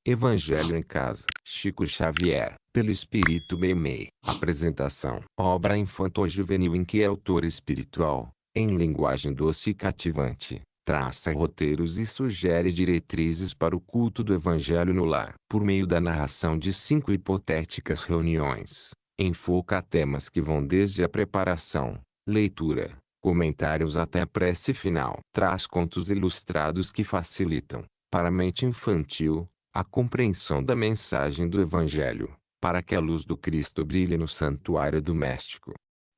Evangelho em Casa, Chico Xavier, pelo Espírito Meimei. Apresentação. Obra infanto-juvenil em que autor espiritual, em linguagem doce e cativante, traça roteiros e sugere diretrizes para o culto do Evangelho no lar. Por meio da narração de 5 hipotéticas reuniões, enfoca temas que vão desde a preparação, leitura, comentários até a prece final. Traz contos ilustrados que facilitam, para a mente infantil, a compreensão da mensagem do Evangelho, para que a luz do Cristo brilhe no santuário doméstico.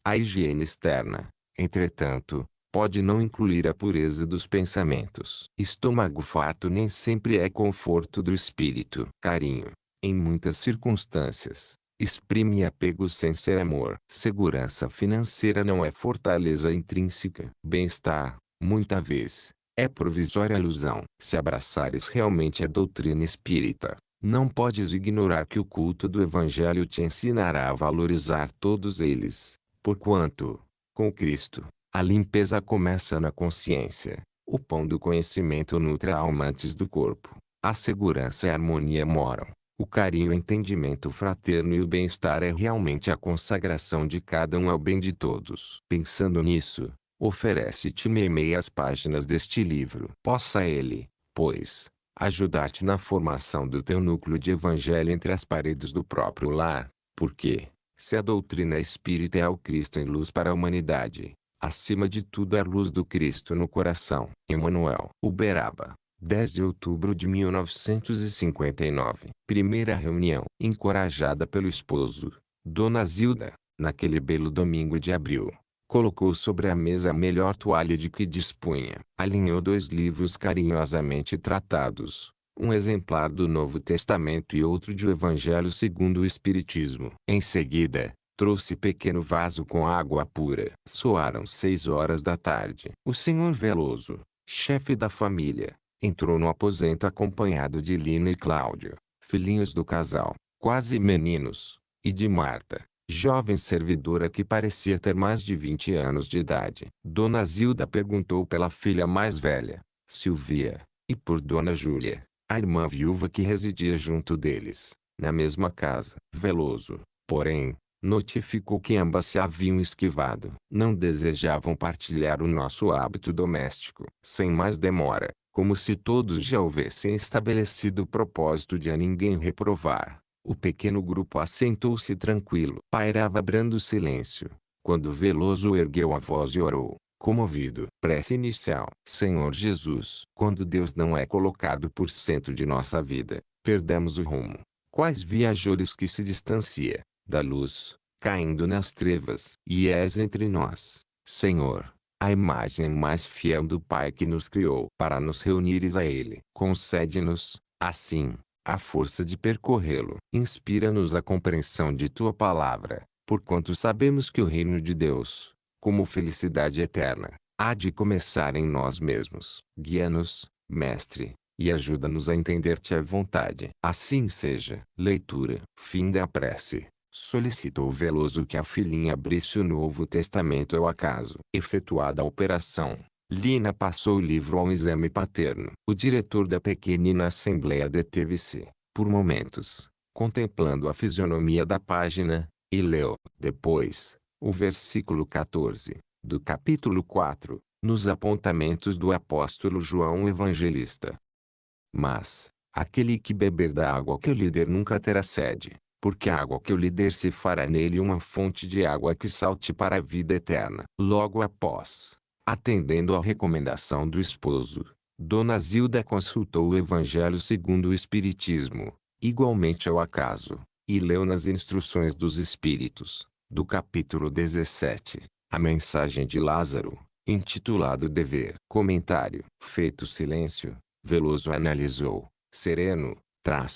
A higiene externa, entretanto, pode não incluir a pureza dos pensamentos. Estômago farto nem sempre é conforto do espírito. Carinho, em muitas circunstâncias, exprime apego sem ser amor. Segurança financeira não é fortaleza intrínseca. Bem-estar, muita vez, é provisória ilusão. Se abraçares realmente a doutrina espírita, não podes ignorar que o culto do Evangelho te ensinará a valorizar todos eles, porquanto, com Cristo, a limpeza começa na consciência. O pão do conhecimento nutre a alma antes do corpo. A segurança e a harmonia moram. O carinho, o entendimento fraterno e o bem-estar é realmente a consagração de cada um ao bem de todos. Pensando nisso, oferece-te meias páginas deste livro. Possa ele, pois, ajudar-te na formação do teu núcleo de evangelho entre as paredes do próprio lar, porque, se a doutrina espírita é o Cristo em luz para a humanidade, acima de tudo é a luz do Cristo no coração. Emmanuel. Uberaba, 10 de outubro de 1959. Primeira reunião. Encorajada pelo esposo, Dona Zilda, naquele belo domingo de abril, colocou sobre a mesa a melhor toalha de que dispunha. Alinhou 2 livros carinhosamente tratados, um exemplar do Novo Testamento e outro de O Evangelho segundo o Espiritismo. Em seguida, trouxe pequeno vaso com água pura. Soaram 6 horas da tarde. O senhor Veloso, chefe da família, entrou no aposento acompanhado de Lino e Cláudio, filhinhos do casal, quase meninos, e de Marta, jovem servidora que parecia ter mais de 20 anos de idade. Dona Zilda perguntou pela filha mais velha, Silvia, e por Dona Júlia, a irmã viúva que residia junto deles, na mesma casa. Veloso, porém, notificou que ambas se haviam esquivado. Não desejavam partilhar o nosso hábito doméstico. Sem mais demora, como se todos já houvessem estabelecido o propósito de a ninguém reprovar, o pequeno grupo assentou-se tranquilo. Pairava brando silêncio, quando Veloso ergueu a voz e orou, comovido. Prece inicial. Senhor Jesus. Quando Deus não é colocado por centro de nossa vida, perdemos o rumo. Quais viajores que se distancia da luz, caindo nas trevas. E és entre nós, Senhor, a imagem mais fiel do Pai que nos criou. Para nos reunires a Ele, concede-nos, assim, a força de percorrê-lo. Inspira-nos a compreensão de Tua palavra, porquanto sabemos que o reino de Deus, como felicidade eterna, há de começar em nós mesmos. Guia-nos, Mestre, e ajuda-nos a entender-te à vontade. Assim seja. Leitura. Fim da prece. Solicitou Veloso que a filhinha abrisse o Novo Testamento ao acaso. Efetuada a operação, Lina passou o livro ao exame paterno. O diretor da pequenina assembleia deteve-se, por momentos, contemplando a fisionomia da página, e leu, depois, o versículo 14, do capítulo 4, nos apontamentos do apóstolo João Evangelista. Mas, aquele que beber da água que eu lhe der nunca terá sede, porque a água que eu lhe der se fará nele uma fonte de água que salte para a vida eterna. Logo após, atendendo à recomendação do esposo, Dona Zilda consultou o Evangelho segundo o Espiritismo, igualmente ao acaso, e leu nas Instruções dos Espíritos, do capítulo 17, a mensagem de Lázaro, intitulado Dever. Comentário. Feito silêncio, Veloso analisou, sereno,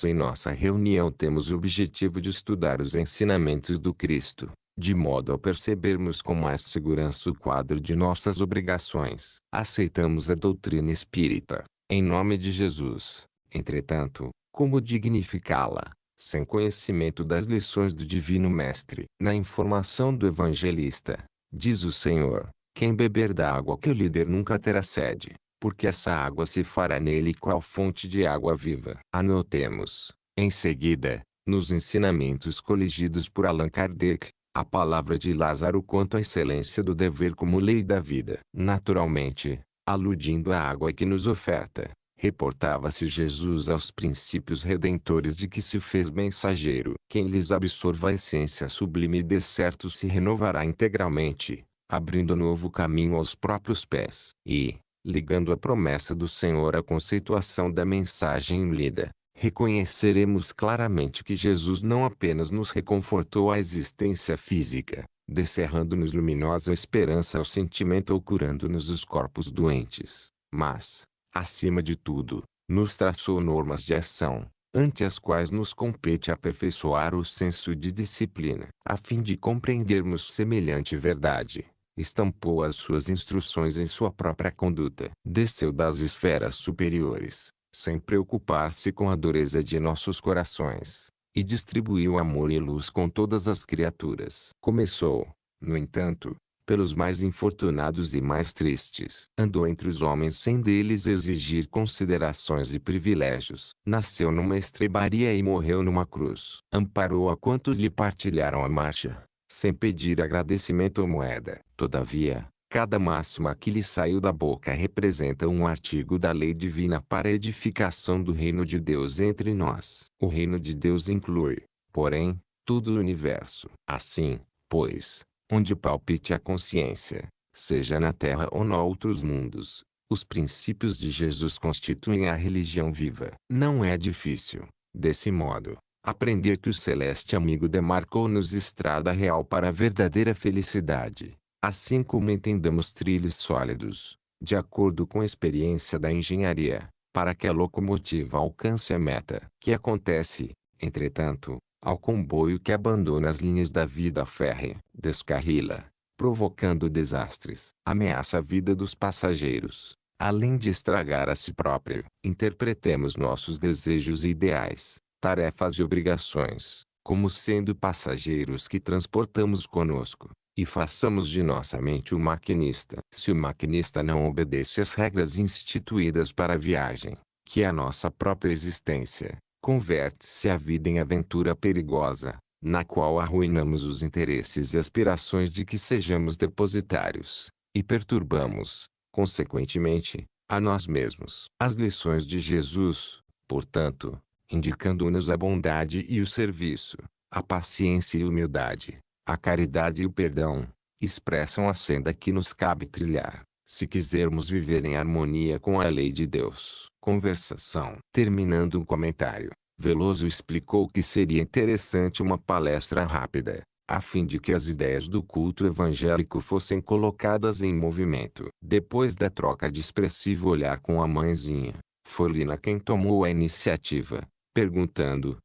em nossa reunião temos o objetivo de estudar os ensinamentos do Cristo, de modo a percebermos com mais segurança o quadro de nossas obrigações. Aceitamos a doutrina espírita, em nome de Jesus. Entretanto, como dignificá-la, sem conhecimento das lições do Divino Mestre? Na informação do evangelista, diz o Senhor, quem beber da água que eu lhe der nunca terá sede. porque essa água se fará nele qual fonte de água viva. Anotemos, em seguida, nos ensinamentos coligidos por Allan Kardec, a palavra de Lázaro quanto à excelência do dever como lei da vida. Naturalmente, aludindo à água que nos oferta, reportava-se Jesus aos princípios redentores de que se fez mensageiro. Quem lhes absorva a essência sublime de certo se renovará integralmente, abrindo novo caminho aos próprios pés. E, ligando a promessa do Senhor à conceituação da mensagem lida, reconheceremos claramente que Jesus não apenas nos reconfortou a existência física, descerrando-nos luminosa esperança ao sentimento ou curando-nos os corpos doentes, mas, acima de tudo, nos traçou normas de ação, ante as quais nos compete aperfeiçoar o senso de disciplina. A fim de compreendermos semelhante verdade, estampou as suas instruções em sua própria conduta. Desceu das esferas superiores, sem preocupar-se com a dureza de nossos corações, e distribuiu amor e luz com todas as criaturas. Começou, no entanto, pelos mais infortunados e mais tristes. Andou entre os homens sem deles exigir considerações e privilégios. Nasceu numa estrebaria e morreu numa cruz. Amparou a quantos lhe partilharam a marcha, sem pedir agradecimento ou moeda. Todavia, cada máxima que lhe saiu da boca representa um artigo da lei divina para a edificação do reino de Deus entre nós. O reino de Deus inclui, porém, todo o universo. Assim, pois, onde palpite a consciência, seja na terra ou noutros mundos, os princípios de Jesus constituem a religião viva. Não é difícil, desse modo, aprender que o celeste amigo demarcou-nos estrada real para a verdadeira felicidade, assim como entendamos trilhos sólidos, de acordo com a experiência da engenharia, para que a locomotiva alcance a meta. Que acontece, entretanto, ao comboio que abandona as linhas da vida férrea? Descarrila, provocando desastres. Ameaça a vida dos passageiros, além de estragar a si próprio. Interpretemos nossos desejos e ideais, tarefas e obrigações, como sendo passageiros que transportamos conosco, e façamos de nossa mente o maquinista. Se o maquinista não obedece às regras instituídas para a viagem, que é a nossa própria existência, converte-se a vida em aventura perigosa, na qual arruinamos os interesses e aspirações de que sejamos depositários, e perturbamos, consequentemente, a nós mesmos. As lições de Jesus, portanto, indicando-nos a bondade e o serviço, a paciência e humildade, a caridade e o perdão, expressam a senda que nos cabe trilhar, se quisermos viver em harmonia com a lei de Deus. Conversação. Terminando um comentário, Veloso explicou que seria interessante uma palestra rápida, a fim de que as ideias do culto evangélico fossem colocadas em movimento. Depois da troca de expressivo olhar com a mãezinha, foi Lina quem tomou a iniciativa, perguntando,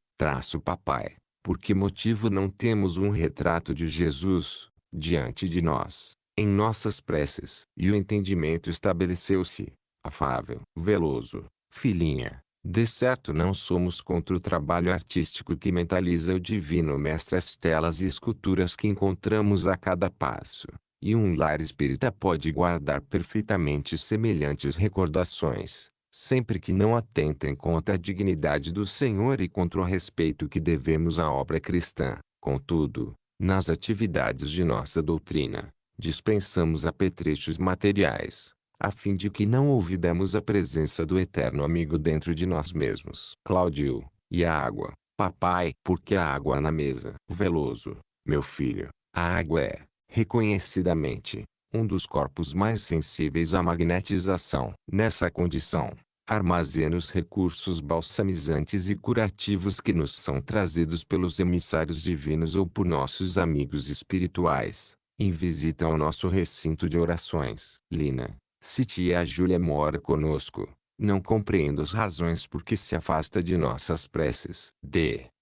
papai, por que motivo não temos um retrato de Jesus, diante de nós, em nossas preces? E o entendimento estabeleceu-se, afável. Veloso, filhinha, de certo não somos contra o trabalho artístico que mentaliza o divino mestre, as telas e esculturas que encontramos a cada passo, e um lar espírita pode guardar perfeitamente semelhantes recordações, sempre que não atentem contra a dignidade do Senhor e contra o respeito que devemos à obra cristã. Contudo, nas atividades de nossa doutrina, dispensamos apetrechos materiais, a fim de que não olvidemos a presença do eterno amigo dentro de nós mesmos. Cláudio, e a água, papai? Por que a água na mesa? Veloso, meu filho, a água é, reconhecidamente, um dos corpos mais sensíveis à magnetização. Nessa condição, armazena os recursos balsamizantes e curativos que nos são trazidos pelos emissários divinos ou por nossos amigos espirituais, em visita ao nosso recinto de orações. Lina, se tia Júlia mora conosco, não compreendo as razões por que se afasta de nossas preces.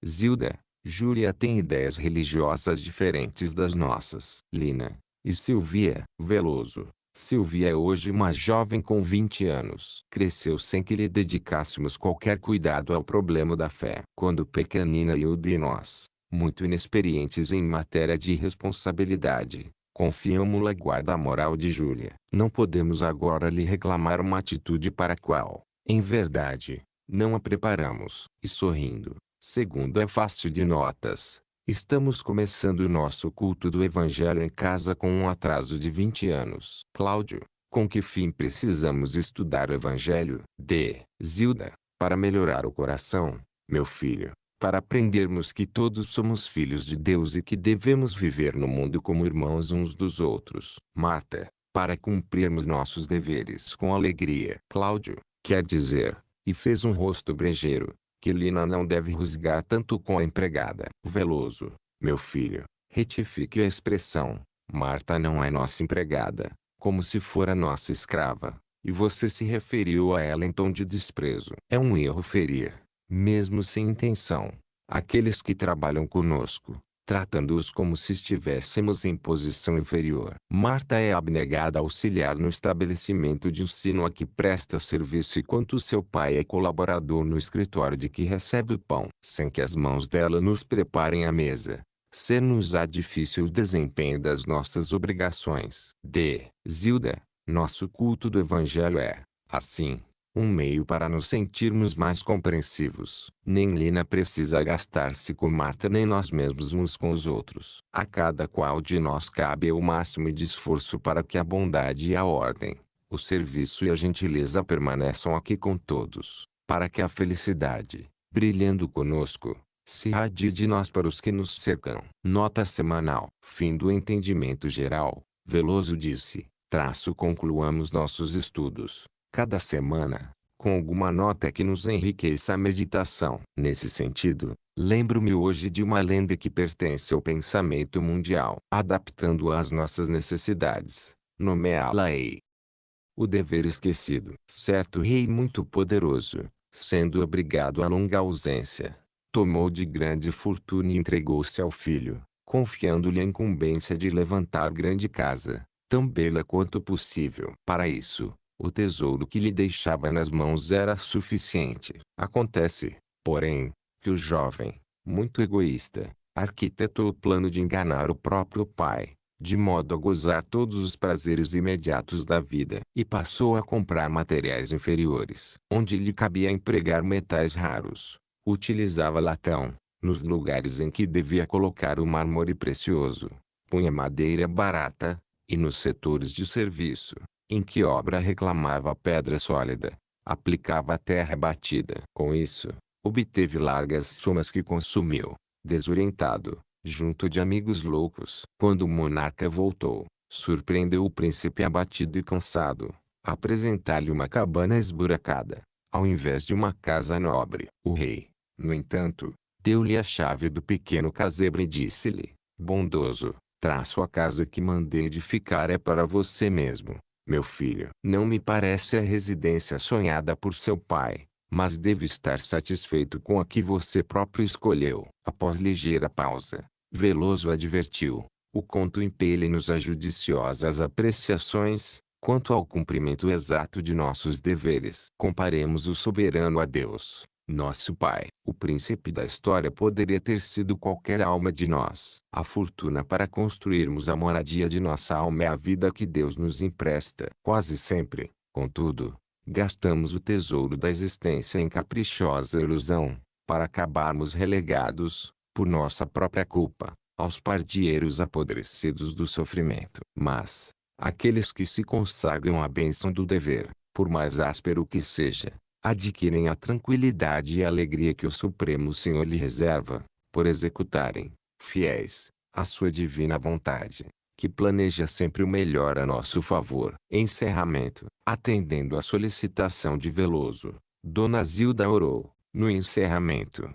Zilda, Júlia tem ideias religiosas diferentes das nossas. Lina, e Silvia? Veloso, Silvia é hoje uma jovem com 20 anos. Cresceu sem que lhe dedicássemos qualquer cuidado ao problema da fé. Quando pequenina, e nós, muito inexperientes em matéria de responsabilidade, Confiamo-la à guarda moral de Júlia. Não podemos agora lhe reclamar uma atitude para a qual, em verdade, não a preparamos. E sorrindo, segundo é fácil de notas, estamos começando o nosso culto do Evangelho em casa com um atraso de 20 anos. Cláudio, com que fim precisamos estudar o Evangelho? D. Zilda, para melhorar o coração, meu filho, para aprendermos que todos somos filhos de Deus e que devemos viver no mundo como irmãos uns dos outros. Marta, para cumprirmos nossos deveres com alegria. Cláudio, quer dizer, e fez um rosto brejeiro, que Lina não deve rusgar tanto com a empregada. Veloso, meu filho, retifique a expressão. Marta não é nossa empregada, como se fora nossa escrava, e você se referiu a ela em tom de desprezo. É um erro ferir, mesmo sem intenção, aqueles que trabalham conosco, tratando-os como se estivéssemos em posição inferior. Marta é abnegada auxiliar no estabelecimento de ensino a que presta serviço enquanto seu pai é colaborador no escritório de que recebe o pão. Sem que as mãos dela nos preparem a mesa, ser-nos-á difícil o desempenho das nossas obrigações. D. Zilda, nosso culto do Evangelho é, assim, um meio para nos sentirmos mais compreensivos. Nem Lina precisa gastar-se com Marta nem nós mesmos uns com os outros. A cada qual de nós cabe o máximo de esforço para que a bondade e a ordem, o serviço e a gentileza permaneçam aqui com todos, para que a felicidade, brilhando conosco, se irradie de nós para os que nos cercam. Nota semanal. Fim do entendimento geral. Veloso disse, concluamos nossos estudos, cada semana, com alguma nota que nos enriqueça a meditação. Nesse sentido, lembro-me hoje de uma lenda que pertence ao pensamento mundial. Adaptando-a às nossas necessidades, nomeá-la-ei o dever esquecido. Certo rei muito poderoso, sendo obrigado a longa ausência, tomou de grande fortuna e entregou-se ao filho, confiando-lhe a incumbência de levantar grande casa, tão bela quanto possível. Para isso, o tesouro que lhe deixava nas mãos era suficiente. Acontece, porém, que o jovem, muito egoísta, arquitetou o plano de enganar o próprio pai, de modo a gozar todos os prazeres imediatos da vida. E passou a comprar materiais inferiores, onde lhe cabia empregar metais raros. Utilizava latão, nos lugares em que devia colocar o mármore precioso, punha madeira barata, e nos setores de serviço, em que obra reclamava pedra sólida, aplicava a terra batida. Com isso, obteve largas somas que consumiu, desorientado, junto de amigos loucos. Quando o monarca voltou, surpreendeu o príncipe abatido e cansado, a apresentar-lhe uma cabana esburacada, ao invés de uma casa nobre. O rei, no entanto, deu-lhe a chave do pequeno casebre e disse-lhe, bondoso, a casa que mandei edificar é para você mesmo, meu filho. Não me parece a residência sonhada por seu pai, mas deve estar satisfeito com a que você próprio escolheu. Após ligeira pausa, Veloso advertiu, o conto impele-nos a judiciosas apreciações, quanto ao cumprimento exato de nossos deveres. Comparemos o soberano a Deus, nosso Pai. O príncipe da história poderia ter sido qualquer alma de nós. A fortuna para construirmos a moradia de nossa alma é a vida que Deus nos empresta. Quase sempre, contudo, gastamos o tesouro da existência em caprichosa ilusão, para acabarmos relegados, por nossa própria culpa, aos pardieiros apodrecidos do sofrimento. Mas, aqueles que se consagram à bênção do dever, por mais áspero que seja, adquirem a tranquilidade e a alegria que o Supremo Senhor lhe reserva, por executarem, fiéis, a sua divina vontade, que planeja sempre o melhor a nosso favor. Encerramento. Atendendo à solicitação de Veloso, Dona Zilda orou, no encerramento,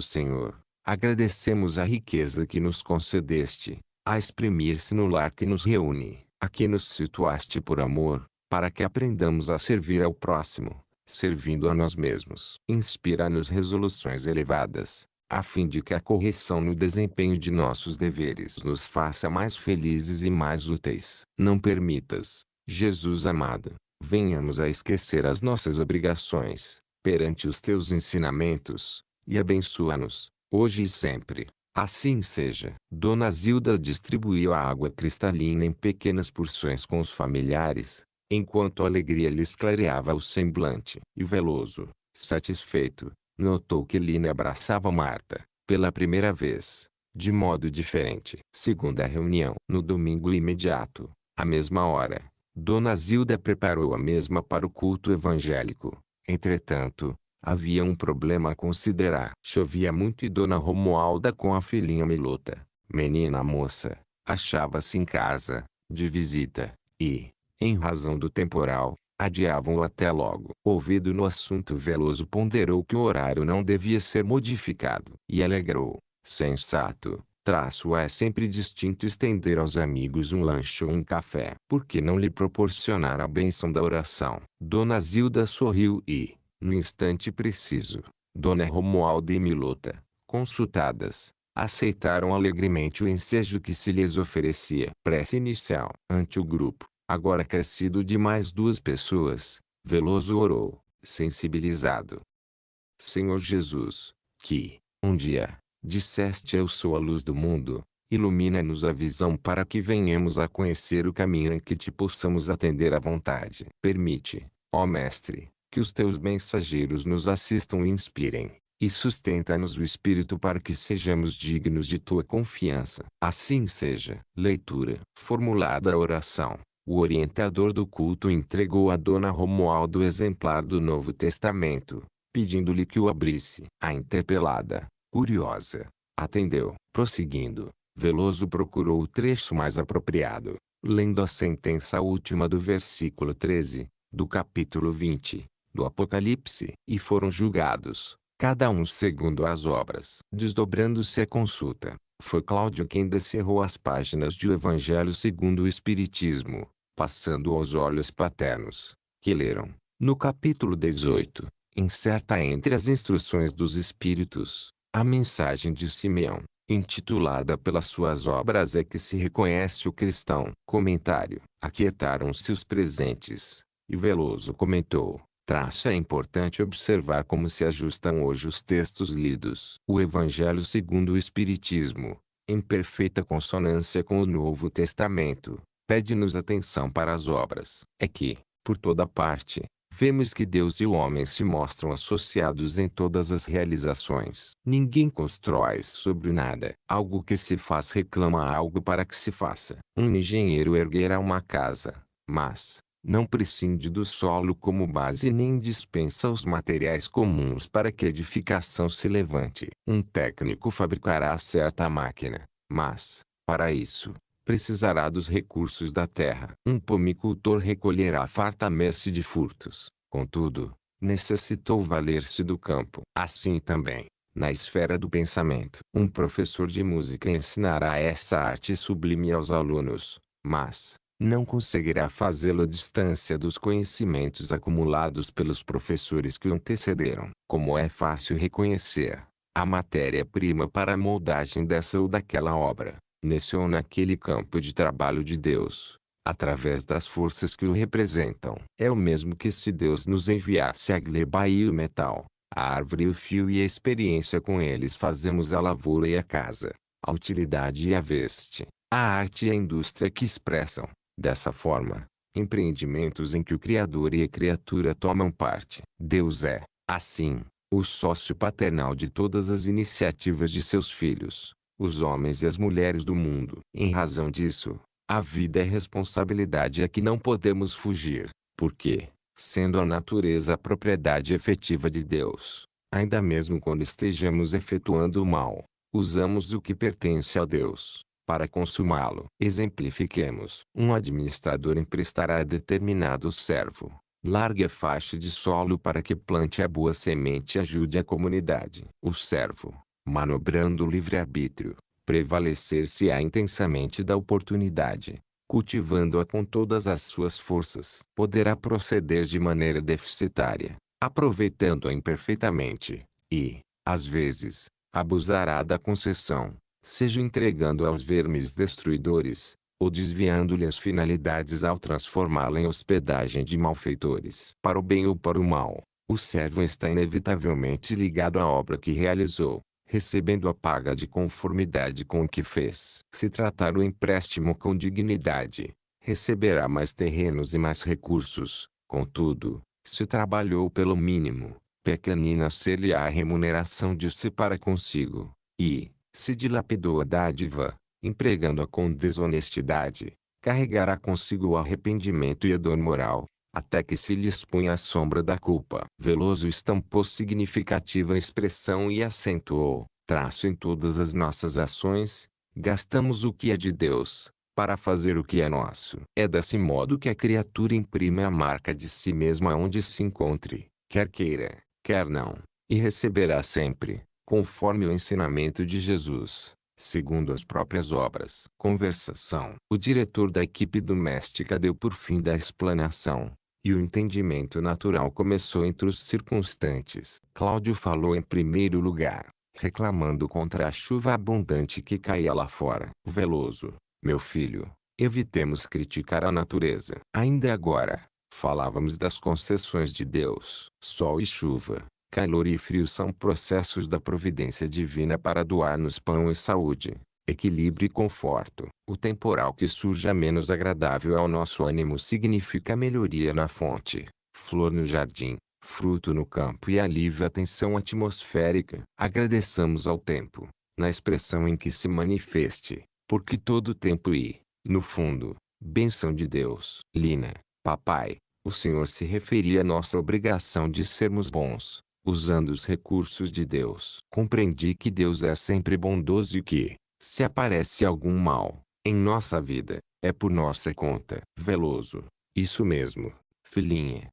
Senhor, agradecemos a riqueza que nos concedeste, a exprimir-se no lar que nos reúne, a que nos situaste por amor, para que aprendamos a servir ao próximo, servindo a nós mesmos. Inspira-nos resoluções elevadas, a fim de que a correção no desempenho de nossos deveres nos faça mais felizes e mais úteis. Não permitas, Jesus amado, venhamos a esquecer as nossas obrigações, perante os teus ensinamentos, e abençoa-nos, hoje e sempre. Assim seja. Dona Zilda distribuiu a água cristalina em pequenas porções com os familiares, enquanto a alegria lhes clareava o semblante. E Veloso, satisfeito, notou que Lina abraçava Marta, pela primeira vez, de modo diferente. Segunda reunião. No domingo imediato, à mesma hora, Dona Zilda preparou a mesma para o culto evangélico. Entretanto, havia um problema a considerar. Chovia muito e Dona Romualda com a filhinha Milota, menina moça, achava-se em casa, de visita, e, em razão do temporal, adiavam-o até logo. Ouvido no assunto, Veloso ponderou que o horário não devia ser modificado. E alegrou, sensato, é sempre distinto estender aos amigos um lanche ou um café. Por que não lhe proporcionar a bênção da oração? Dona Zilda sorriu e, no instante preciso, Dona Romualda e Milota, consultadas, aceitaram alegremente o ensejo que se lhes oferecia. Prece inicial. Ante o grupo, agora crescido de mais 2 pessoas, Veloso orou, sensibilizado. Senhor Jesus, que, um dia, disseste: eu sou a luz do mundo, ilumina-nos a visão para que venhamos a conhecer o caminho em que te possamos atender à vontade. Permite, ó Mestre, que os teus mensageiros nos assistam e inspirem, e sustenta-nos o espírito para que sejamos dignos de tua confiança. Assim seja. Leitura. Formulada a oração, o orientador do culto entregou a Dona Romualda o exemplar do Novo Testamento, pedindo-lhe que o abrisse. A interpelada, curiosa, atendeu. Prosseguindo, Veloso procurou o trecho mais apropriado, lendo a sentença última do versículo 13, do capítulo 20, do Apocalipse. E foram julgados, cada um segundo as obras. Desdobrando-se a consulta, foi Cláudio quem descerrou as páginas de O Evangelho segundo o Espiritismo, passando aos olhos paternos, que leram, no capítulo 18, incerta entre as instruções dos Espíritos, a mensagem de Simeão, intitulada pelas suas obras é que se reconhece o cristão. Comentário. Aquietaram-se os presentes, e Veloso comentou: é importante observar como se ajustam hoje os textos lidos. O Evangelho segundo o Espiritismo, em perfeita consonância com o Novo Testamento, pede-nos atenção para as obras. É que, por toda parte, vemos que Deus e o homem se mostram associados em todas as realizações. Ninguém constrói sobre nada. Algo que se faz reclama algo para que se faça. Um engenheiro erguerá uma casa, mas não prescinde do solo como base nem dispensa os materiais comuns para que a edificação se levante. Um técnico fabricará certa máquina, mas, para isso, precisará dos recursos da terra. Um pomicultor recolherá farta messe de frutos, contudo, necessitou valer-se do campo. Assim também, na esfera do pensamento, um professor de música ensinará essa arte sublime aos alunos, mas não conseguirá fazê-lo à distância dos conhecimentos acumulados pelos professores que o antecederam. Como é fácil reconhecer a matéria-prima para a moldagem dessa ou daquela obra, nesse ou naquele campo de trabalho de Deus, através das forças que o representam. É o mesmo que se Deus nos enviasse a gleba e o metal, a árvore e o fio, e a experiência com eles fazemos a lavoura e a casa, a utilidade e a veste, a arte e a indústria que expressam, dessa forma, empreendimentos em que o Criador e a criatura tomam parte. Deus é, assim, o sócio paternal de todas as iniciativas de seus filhos, os homens e as mulheres do mundo. Em razão disso, a vida é responsabilidade a que não podemos fugir, porque, sendo a natureza a propriedade efetiva de Deus, ainda mesmo quando estejamos efetuando o mal, usamos o que pertence a Deus, para consumá-lo. Exemplifiquemos. Um administrador emprestará a determinado servo largue a faixa de solo para que plante a boa semente e ajude a comunidade. O servo, manobrando o livre-arbítrio, prevalecer-se-á intensamente da oportunidade, cultivando-a com todas as suas forças. Poderá proceder de maneira deficitária, aproveitando-a imperfeitamente, e, às vezes, abusará da concessão, seja entregando-a aos vermes destruidores, ou desviando-lhe as finalidades ao transformá-la em hospedagem de malfeitores. Para o bem ou para o mal, o servo está inevitavelmente ligado à obra que realizou, recebendo a paga de conformidade com o que fez. Se tratar o empréstimo com dignidade, receberá mais terrenos e mais recursos. Contudo, se trabalhou pelo mínimo, pequenina ser-lhe-á a remuneração de se para consigo. E, se dilapidou a dádiva, empregando-a com desonestidade, carregará consigo o arrependimento e a dor moral, até que se lhe expunha a sombra da culpa. Veloso estampou significativa expressão e acentuou, traço em todas as nossas ações, gastamos o que é de Deus, para fazer o que é nosso. É desse modo que a criatura imprime a marca de si mesma onde se encontre, quer queira, quer não, e receberá sempre, conforme o ensinamento de Jesus, segundo as próprias obras. Conversação. O diretor da equipe doméstica deu por fim da explanação, e o entendimento natural começou entre os circunstantes. Cláudio falou em primeiro lugar, reclamando contra a chuva abundante que caía lá fora. Veloso: meu filho, evitemos criticar a natureza. Ainda agora, falávamos das concessões de Deus. Sol e chuva, calor e frio são processos da providência divina para doar-nos pão e saúde, equilíbrio e conforto. O temporal que surja menos agradável ao nosso ânimo significa melhoria na fonte, flor no jardim, fruto no campo e alívio à tensão atmosférica. Agradeçamos ao tempo, na expressão em que se manifeste, porque todo tempo e, no fundo, bênção de Deus. Lina: papai, o senhor se referia à nossa obrigação de sermos bons, usando os recursos de Deus. Compreendi que Deus é sempre bondoso e que, se aparece algum mal em nossa vida, é por nossa conta. Veloso: isso mesmo, filhinha.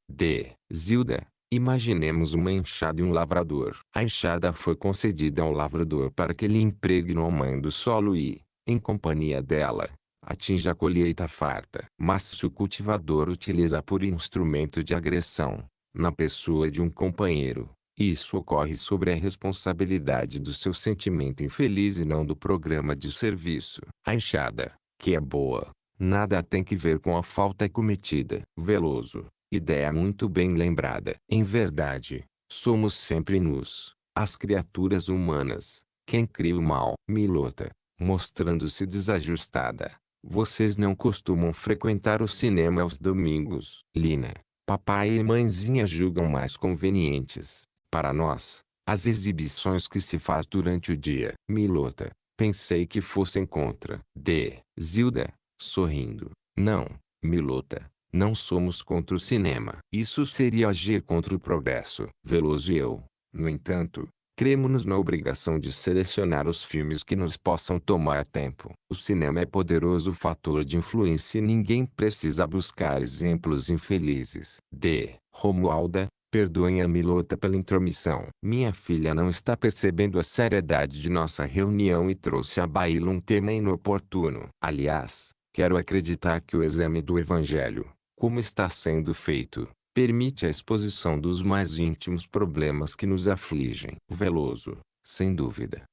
Zilda: imaginemos uma enxada e um lavrador. A enxada foi concedida ao lavrador para que ele empregue no mãe do solo e, em companhia dela, atinja a colheita farta. Mas se o cultivador utiliza por instrumento de agressão, na pessoa de um companheiro, isso ocorre sobre a responsabilidade do seu sentimento infeliz e não do programa de serviço. A enxada, que é boa, nada tem que ver com a falta cometida. Veloso: ideia muito bem lembrada. Em verdade, somos sempre nós, as criaturas humanas, quem cria o mal. Milota: mostrando-se desajustada: vocês não costumam frequentar o cinema aos domingos. Lina: papai e mãezinha julgam mais convenientes, para nós, as exibições que se faz durante o dia. Milota: pensei que fossem contra. Zilda, sorrindo: não, Milota, não somos contra o cinema. Isso seria agir contra o progresso. Veloso e eu, no entanto, cremos na obrigação de selecionar os filmes que nos possam tomar tempo. O cinema é poderoso fator de influência e ninguém precisa buscar exemplos infelizes. Romualda: perdoem a Milota pela intromissão. Minha filha não está percebendo a seriedade de nossa reunião e trouxe à baila um tema inoportuno. Aliás, quero acreditar que o exame do Evangelho, como está sendo feito, permite a exposição dos mais íntimos problemas que nos afligem. Veloso: sem dúvida.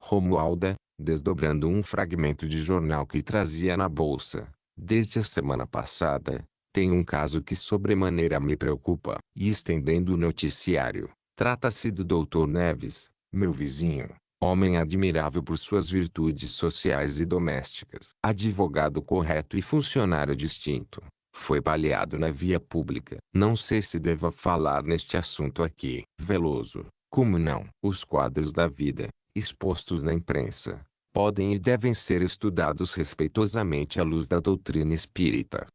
Romualda, desdobrando um fragmento de jornal que trazia na bolsa, desde a semana passada, tem um caso que sobremaneira me preocupa. E estendendo o noticiário, trata-se do Dr. Neves, meu vizinho, homem admirável por suas virtudes sociais e domésticas. Advogado correto e funcionário distinto. Foi baleado na via pública. Não sei se deva falar neste assunto aqui. Veloso: como não? Os quadros da vida, expostos na imprensa, podem e devem ser estudados respeitosamente à luz da doutrina espírita.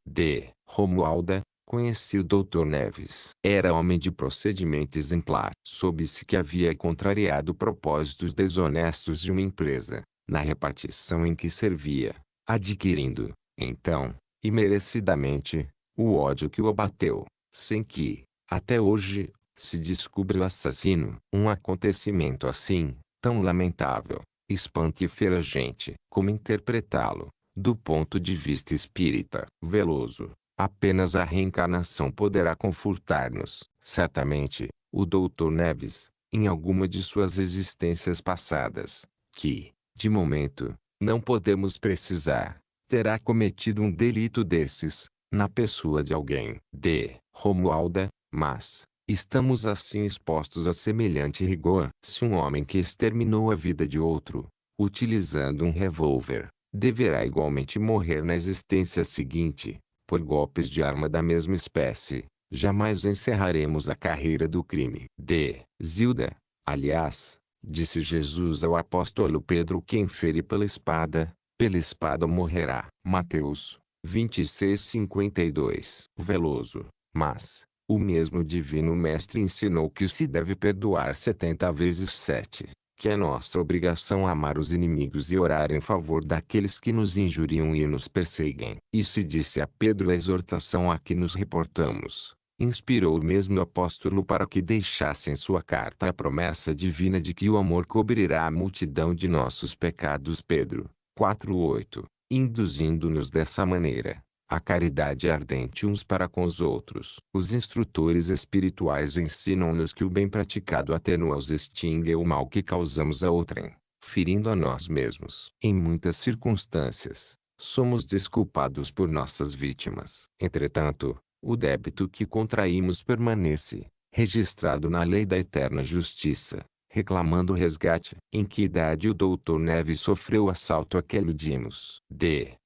Romualda: conheci o Dr. Neves. Era homem de procedimento exemplar. Soube-se que havia contrariado propósitos desonestos de uma empresa, na repartição em que servia, adquirindo, então, imerecidamente, o ódio que o abateu, sem que, até hoje, se descubra o assassino. Um acontecimento assim, tão lamentável, espantífera a gente. Como interpretá-lo, do ponto de vista espírita? Veloso: apenas a reencarnação poderá confortar-nos. Certamente, o Dr. Neves, em alguma de suas existências passadas, que, de momento, não podemos precisar, terá cometido um delito desses, na pessoa de alguém. Romualda: mas, Estamos assim expostos a semelhante rigor. Se um homem que exterminou a vida de outro, utilizando um revólver, deverá igualmente morrer na existência seguinte, por golpes de arma da mesma espécie, jamais encerraremos a carreira do crime. Zilda, aliás, disse Jesus ao apóstolo Pedro: quem fere pela espada morrerá. Mateus 26:52. Veloso. Mas, o mesmo Divino Mestre ensinou que se deve perdoar 70 vezes 7, que é nossa obrigação amar os inimigos e orar em favor daqueles que nos injuriam e nos perseguem. E se disse a Pedro a exortação a que nos reportamos, inspirou o mesmo apóstolo para que deixasse em sua carta a promessa divina de que o amor cobrirá a multidão de nossos pecados. Pedro 4:8, induzindo-nos dessa maneira a caridade ardente uns para com os outros. Os instrutores espirituais ensinam-nos que o bem praticado atenua ou extingue o mal que causamos a outrem, ferindo a nós mesmos. Em muitas circunstâncias, somos desculpados por nossas vítimas. Entretanto, o débito que contraímos permanece, registrado na lei da eterna justiça, reclamando resgate. Em que idade o Dr. Neves sofreu o assalto a que aludimos?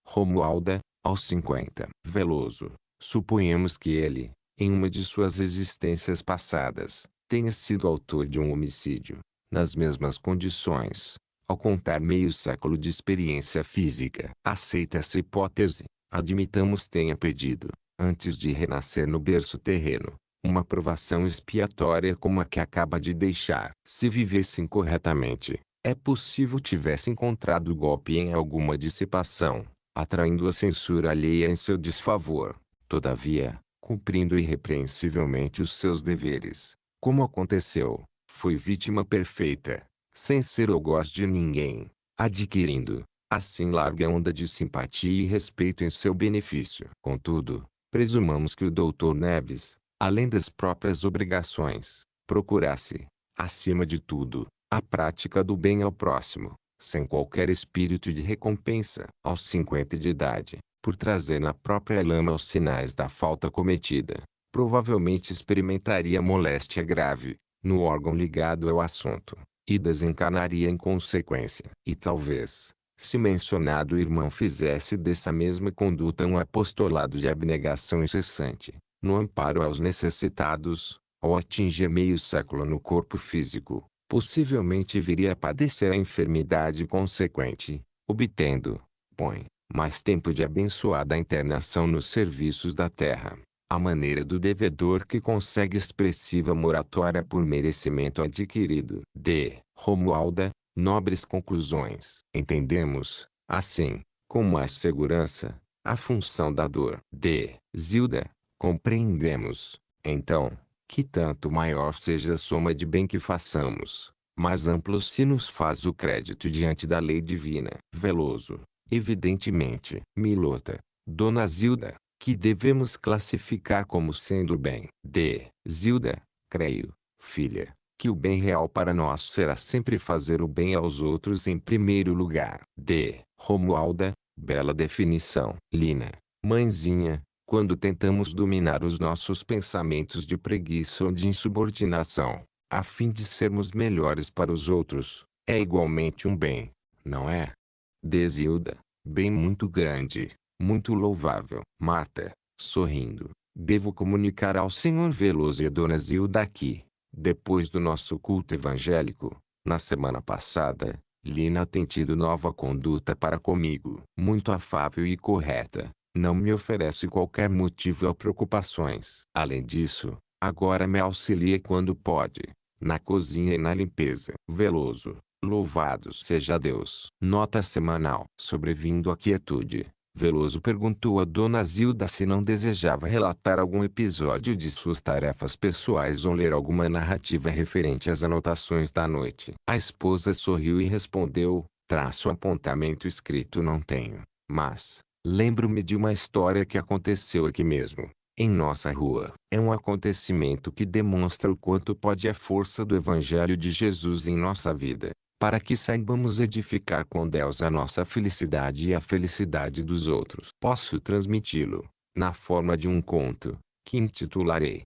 Romualda, aos 50. Veloso. Suponhamos que ele, em uma de suas existências passadas, tenha sido autor de um homicídio, nas mesmas condições, ao contar meio século de experiência física. Aceita essa hipótese, admitamos tenha pedido, antes de renascer no berço terreno, uma provação expiatória como a que acaba de deixar. Se vivesse incorretamente, é possível tivesse encontrado golpe em alguma dissipação, atraindo a censura alheia em seu desfavor. Todavia, cumprindo irrepreensivelmente os seus deveres, como aconteceu, foi vítima perfeita, sem ser algoz de ninguém, adquirindo, assim larga onda de simpatia e respeito em seu benefício. Contudo, presumamos que o Dr. Neves, além das próprias obrigações, procurasse, acima de tudo, a prática do bem ao próximo, sem qualquer espírito de recompensa. Aos 50 de idade, por trazer na própria lama os sinais da falta cometida, provavelmente experimentaria moléstia grave, no órgão ligado ao assunto, e desencarnaria em consequência. E talvez, se mencionado irmão fizesse dessa mesma conduta um apostolado de abnegação incessante, no amparo aos necessitados, ao atingir meio século no corpo físico, possivelmente viria a padecer a enfermidade consequente, obtendo, mais tempo de abençoada internação nos serviços da terra, à maneira do devedor que consegue expressiva moratória por merecimento adquirido. Romualda, nobres conclusões. Entendemos, assim, com mais segurança, a função da dor. Zilda, compreendemos, então, que tanto maior seja a soma de bem que façamos, mais amplo se nos faz o crédito diante da lei divina. Veloso. Evidentemente. Milota. Dona Zilda, que devemos classificar como sendo bem. Zilda, creio, filha, que o bem real para nós será sempre fazer o bem aos outros em primeiro lugar. Romualda, bela definição. Lina, mãezinha, quando tentamos dominar os nossos pensamentos de preguiça ou de insubordinação, a fim de sermos melhores para os outros, é igualmente um bem, não é? Zilda, bem muito grande, muito louvável. Marta, sorrindo, devo comunicar ao Senhor Veloso e a Dona Zilda que, depois do nosso culto evangélico, na semana passada, Lina tem tido nova conduta para comigo. Muito afável e correta, não me oferece qualquer motivo a preocupações. Além disso, agora me auxilia quando pode, na cozinha e na limpeza. Veloso. Louvado seja Deus. Nota semanal. Sobrevindo à quietude, Veloso perguntou a Dona Zilda se não desejava relatar algum episódio de suas tarefas pessoais ou ler alguma narrativa referente às anotações da noite. A esposa sorriu e respondeu: apontamento escrito não tenho, mas lembro-me de uma história que aconteceu aqui mesmo, em nossa rua. É um acontecimento que demonstra o quanto pode a força do Evangelho de Jesus em nossa vida, para que saibamos edificar com Deus a nossa felicidade e a felicidade dos outros. Posso transmiti-lo, na forma de um conto, que intitularei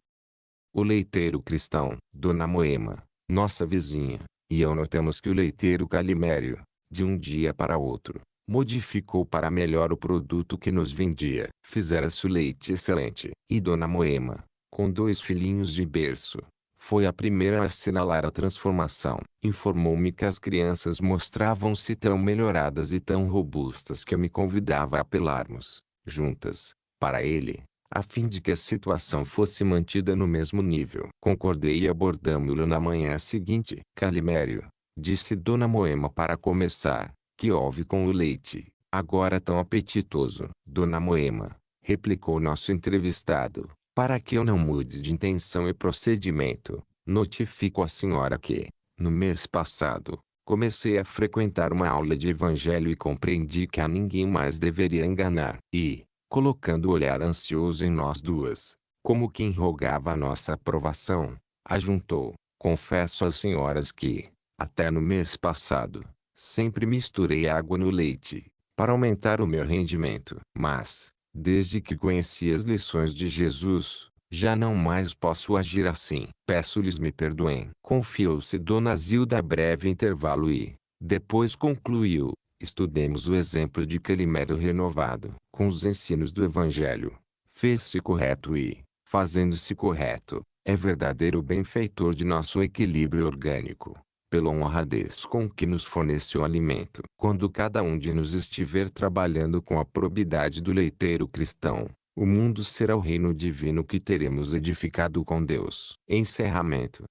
O leiteiro cristão, Dona Moema, nossa vizinha, e eu notamos que o leiteiro Calimério, de um dia para outro, modificou para melhor o produto que nos vendia. Fizera-se o leite excelente. E Dona Moema, com 2 filhinhos de berço, foi a primeira a assinalar a transformação. Informou-me que as crianças mostravam-se tão melhoradas e tão robustas que eu me convidava a apelarmos, juntas, para ele, a fim de que a situação fosse mantida no mesmo nível. Concordei e abordamo-lo na manhã seguinte. Calimério, disse Dona Moema para começar, que houve com o leite, agora tão apetitoso? Dona Moema, replicou nosso entrevistado, para que eu não mude de intenção e procedimento, notifico à senhora que, no mês passado, comecei a frequentar uma aula de evangelho e compreendi que a ninguém mais deveria enganar. E, colocando o olhar ansioso em nós duas, como quem rogava a nossa aprovação, ajuntou: confesso às senhoras que, até no mês passado, sempre misturei água no leite, para aumentar o meu rendimento. Mas, desde que conheci as lições de Jesus, já não mais posso agir assim. Peço-lhes me perdoem. Confiou-se Dona Zilda a breve intervalo e, depois concluiu: estudemos o exemplo de Calimério renovado. Com os ensinos do Evangelho, fez-se correto e, fazendo-se correto, é verdadeiro benfeitor de nosso equilíbrio orgânico, pela honradez com que nos forneceu alimento. Quando cada um de nós estiver trabalhando com a probidade do leiteiro cristão, o mundo será o reino divino que teremos edificado com Deus. Encerramento.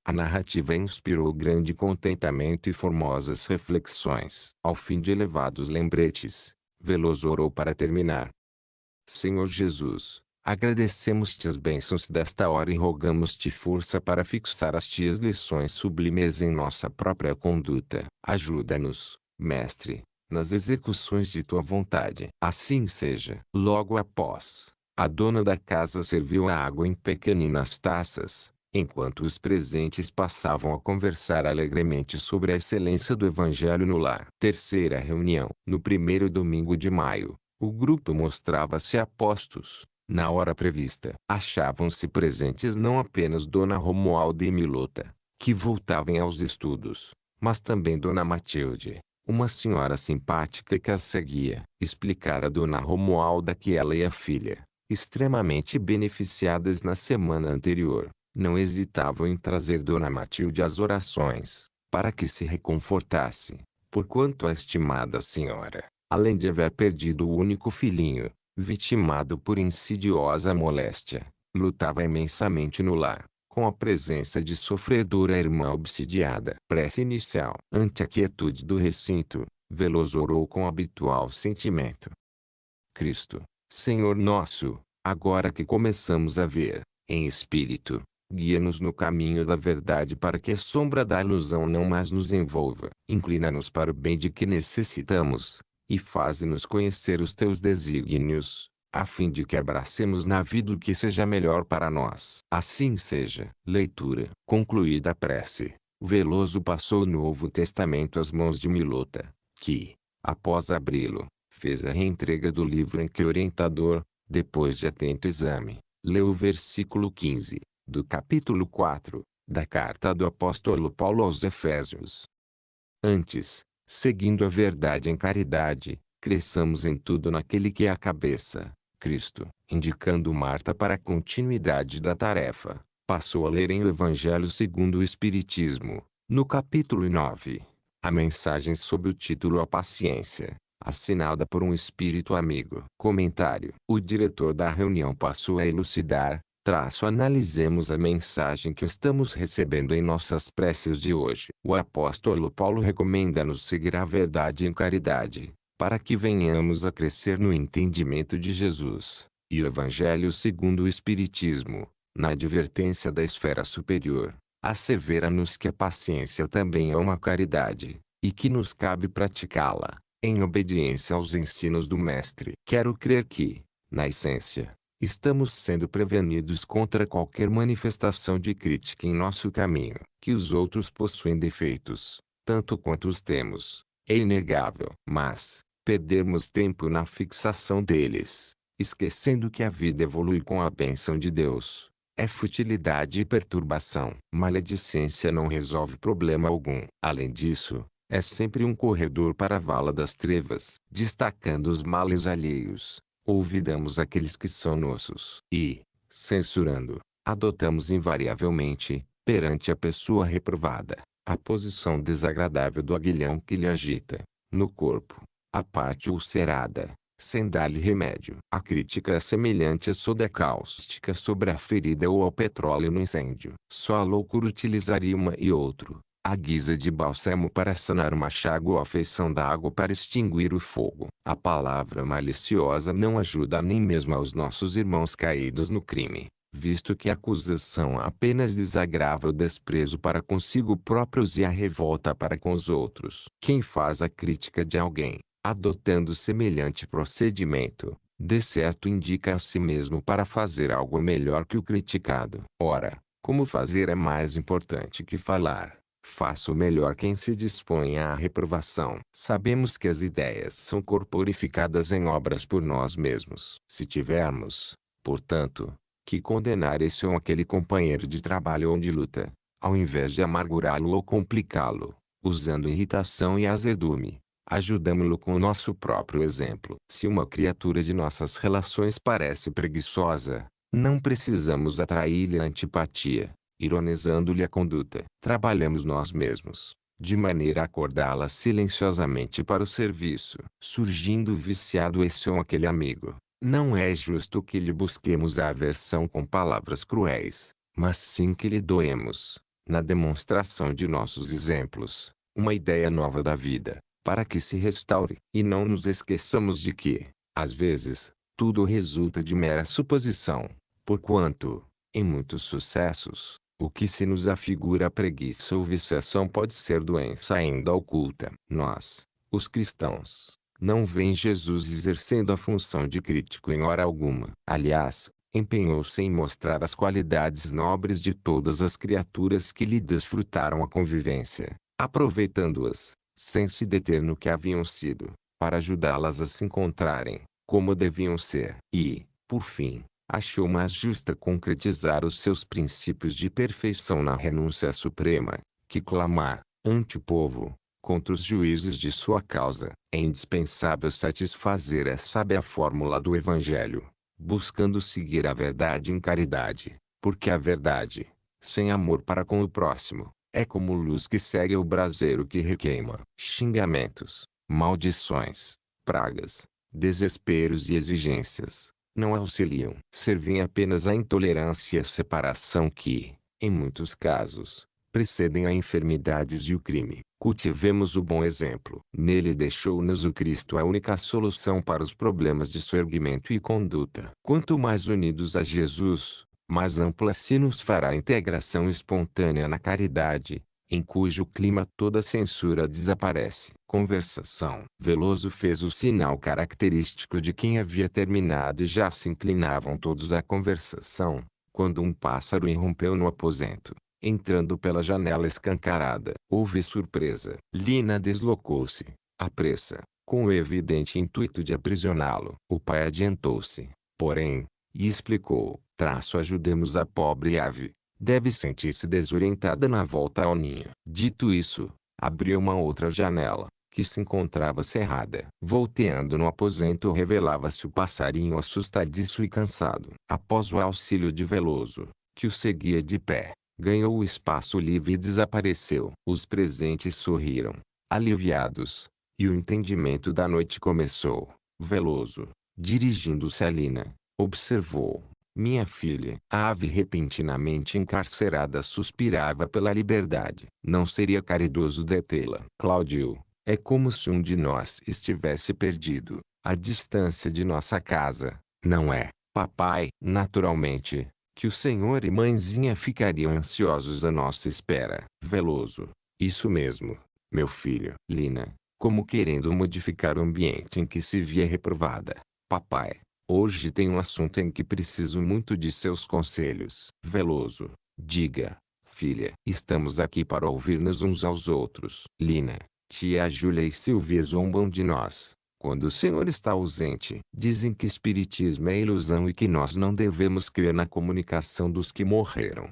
A narrativa inspirou grande contentamento e formosas reflexões. Ao fim de elevados lembretes, Veloso orou para terminar. Senhor Jesus, agradecemos-te as bênçãos desta hora e rogamos-te força para fixar as tias lições sublimes em nossa própria conduta. Ajuda-nos, Mestre, nas execuções de tua vontade. Assim seja. Logo após, a dona da casa serviu a água em pequeninas taças, enquanto os presentes passavam a conversar alegremente sobre a excelência do Evangelho no lar. Terceira reunião. No primeiro domingo de maio, o grupo mostrava-se a postos, na hora prevista. Achavam-se presentes não apenas Dona Romualda e Milota, que voltavam aos estudos, mas também Dona Matilde, uma senhora simpática que as seguia. Explicara a Dona Romualda que ela e a filha, extremamente beneficiadas na semana anterior, não hesitavam em trazer Dona Matilde às orações, para que se reconfortasse, porquanto a estimada senhora, além de haver perdido o único filhinho, vitimado por insidiosa moléstia, lutava imensamente no lar, com a presença de sofredora irmã obsidiada. Prece inicial. Ante a quietude do recinto, Veloso orou com habitual sentimento. Cristo, Senhor nosso, agora que começamos a ver, em espírito, guia-nos no caminho da verdade para que a sombra da ilusão não mais nos envolva. Inclina-nos para o bem de que necessitamos, e faze-nos conhecer os teus desígnios, a fim de que abracemos na vida o que seja melhor para nós. Assim seja. Leitura. Concluída a prece, Veloso passou o Novo Testamento às mãos de Milota, que, após abri-lo, fez a reentrega do livro em que o orientador, depois de atento exame, leu o versículo 15, do capítulo 4, da carta do apóstolo Paulo aos Efésios. Antes, seguindo a verdade em caridade, cresçamos em tudo naquele que é a cabeça, Cristo. Indicando Marta para a continuidade da tarefa, passou a ler em O Evangelho segundo o Espiritismo, no capítulo 9, a mensagem sob o título A Paciência, assinada por um espírito amigo. Comentário. O diretor da reunião passou a elucidar: analisemos a mensagem que estamos recebendo em nossas preces de hoje. O apóstolo Paulo recomenda-nos seguir a verdade em caridade, para que venhamos a crescer no entendimento de Jesus. E o Evangelho segundo o Espiritismo, na advertência da esfera superior, assevera-nos que a paciência também é uma caridade, e que nos cabe praticá-la, em obediência aos ensinos do Mestre. Quero crer que, na essência, estamos sendo prevenidos contra qualquer manifestação de crítica em nosso caminho. Que os outros possuem defeitos, tanto quanto os temos, é inegável. Mas, perdermos tempo na fixação deles, esquecendo que a vida evolui com a bênção de Deus, é futilidade e perturbação. Maledicência não resolve problema algum. Além disso, é sempre um corredor para a vala das trevas. Destacando os males alheios, olvidamos aqueles que são nossos. E, censurando, adotamos invariavelmente, perante a pessoa reprovada, a posição desagradável do aguilhão que lhe agita, no corpo, a parte ulcerada, sem dar-lhe remédio. A crítica é semelhante à soda cáustica sobre a ferida ou ao petróleo no incêndio. Só a loucura utilizaria uma e outro, à guisa de bálsamo para sanar uma chaga ou a feição da água para extinguir o fogo. A palavra maliciosa não ajuda nem mesmo aos nossos irmãos caídos no crime, visto que a acusação apenas desagrava o desprezo para consigo próprios e a revolta para com os outros. Quem faz a crítica de alguém, adotando semelhante procedimento, de certo indica a si mesmo para fazer algo melhor que o criticado. Ora, como fazer é mais importante que falar, faça o melhor quem se dispõe à reprovação. Sabemos que as ideias são corporificadas em obras por nós mesmos. Se tivermos, portanto, que condenar esse ou aquele companheiro de trabalho ou de luta, ao invés de amargurá-lo ou complicá-lo, usando irritação e azedume, ajudamo-lo com o nosso próprio exemplo. Se uma criatura de nossas relações parece preguiçosa, não precisamos atrair-lhe a antipatia, ironizando-lhe a conduta. Trabalhamos nós mesmos, de maneira a acordá-la silenciosamente para o serviço. Surgindo viciado esse ou aquele amigo, não é justo que lhe busquemos a aversão com palavras cruéis, mas sim que lhe doemos, na demonstração de nossos exemplos, uma ideia nova da vida, para que se restaure. E não nos esqueçamos de que, às vezes, tudo resulta de mera suposição, porquanto, em muitos sucessos, o que se nos afigura preguiça ou viciação pode ser doença ainda oculta. Nós, os cristãos, não vêem Jesus exercendo a função de crítico em hora alguma. Aliás, empenhou-se em mostrar as qualidades nobres de todas as criaturas que lhe desfrutaram a convivência, aproveitando-as, sem se deter no que haviam sido, para ajudá-las a se encontrarem, como deviam ser. E, por fim, achou mais justa concretizar os seus princípios de perfeição na renúncia suprema, que clamar, ante o povo, contra os juízes de sua causa. É indispensável satisfazer a sábia fórmula do Evangelho, buscando seguir a verdade em caridade, porque a verdade, sem amor para com o próximo, é como luz que segue o braseiro que requeima. Xingamentos, maldições, pragas, desesperos e exigências não auxiliam. Servem apenas à intolerância e à separação que, em muitos casos, precedem a enfermidades e o crime. Cultivemos o bom exemplo. Nele deixou-nos o Cristo a única solução para os problemas de soerguimento e conduta. Quanto mais unidos a Jesus, mais ampla se nos fará a integração espontânea na caridade, em cujo clima toda censura desaparece. Conversação. Veloso fez o sinal característico de quem havia terminado e já se inclinavam todos à conversação, quando um pássaro irrompeu no aposento, entrando pela janela escancarada. Houve surpresa. Lina deslocou-se, à pressa, com o evidente intuito de aprisioná-lo. O pai adiantou-se, porém, e explicou: ajudemos a pobre ave. Deve sentir-se desorientada na volta ao ninho. Dito isso, abriu uma outra janela, que se encontrava cerrada. Volteando no aposento revelava-se o passarinho assustadiço e cansado. Após o auxílio de Veloso, que o seguia de pé, ganhou o espaço livre e desapareceu. Os presentes sorriram, aliviados, e o entendimento da noite começou. Veloso, dirigindo-se a Lina, observou: minha filha. A ave repentinamente encarcerada suspirava pela liberdade. Não seria caridoso detê-la. Cláudio, é como se um de nós estivesse perdido, à distância de nossa casa, não é, papai? Naturalmente, que o senhor e mãezinha ficariam ansiosos à nossa espera. Veloso, isso mesmo, meu filho. Lina, como querendo modificar o ambiente em que se via reprovada. Papai, hoje tem um assunto em que preciso muito de seus conselhos. Veloso, diga, filha. Estamos aqui para ouvir-nos uns aos outros. Lina, tia Júlia e Silvia zombam de nós, quando o Senhor está ausente. Dizem que espiritismo é ilusão e que nós não devemos crer na comunicação dos que morreram.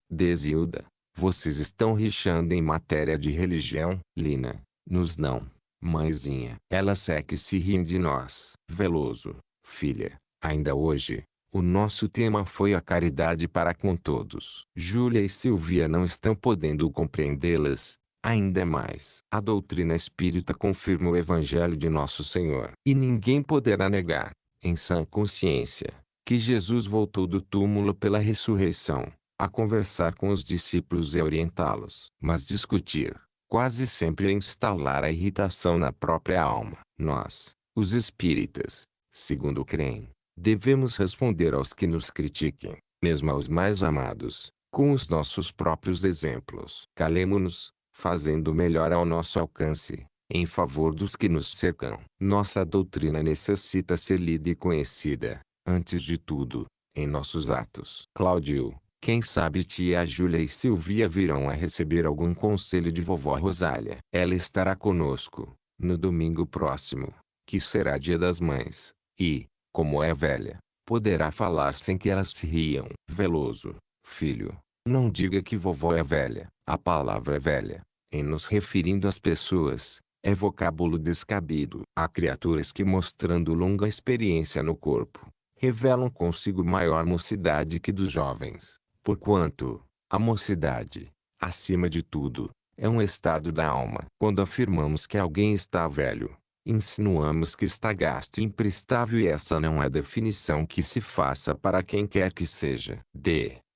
Desilda, vocês estão rixando em matéria de religião? Lina, nos não. Mãezinha, elas é que se riem de nós. Veloso, filha, ainda hoje, o nosso tema foi a caridade para com todos. Júlia e Silvia não estão podendo compreendê-las. Ainda mais, a doutrina espírita confirma o Evangelho de Nosso Senhor. E ninguém poderá negar, em sã consciência, que Jesus voltou do túmulo pela ressurreição, a conversar com os discípulos e orientá-los. Mas discutir, quase sempre é instalar a irritação na própria alma. Nós, os espíritas, segundo creem, devemos responder aos que nos critiquem, mesmo aos mais amados, com os nossos próprios exemplos. Calemo-nos, fazendo o melhor ao nosso alcance, em favor dos que nos cercam. Nossa doutrina necessita ser lida e conhecida, antes de tudo, em nossos atos. Cláudio, quem sabe tia Júlia e Silvia virão a receber algum conselho de vovó Rosália. Ela estará conosco, no domingo próximo, que será Dia das Mães, e, como é velha, poderá falar sem que elas se riam. Veloso, filho, não diga que vovó é velha. A palavra é velha, em nos referindo às pessoas, é vocábulo descabido. Há criaturas que, mostrando longa experiência no corpo, revelam consigo maior mocidade que dos jovens, porquanto a mocidade, acima de tudo, é um estado da alma. Quando afirmamos que alguém está velho, insinuamos que está gasto e imprestável, e essa não é a definição que se faça para quem quer que seja.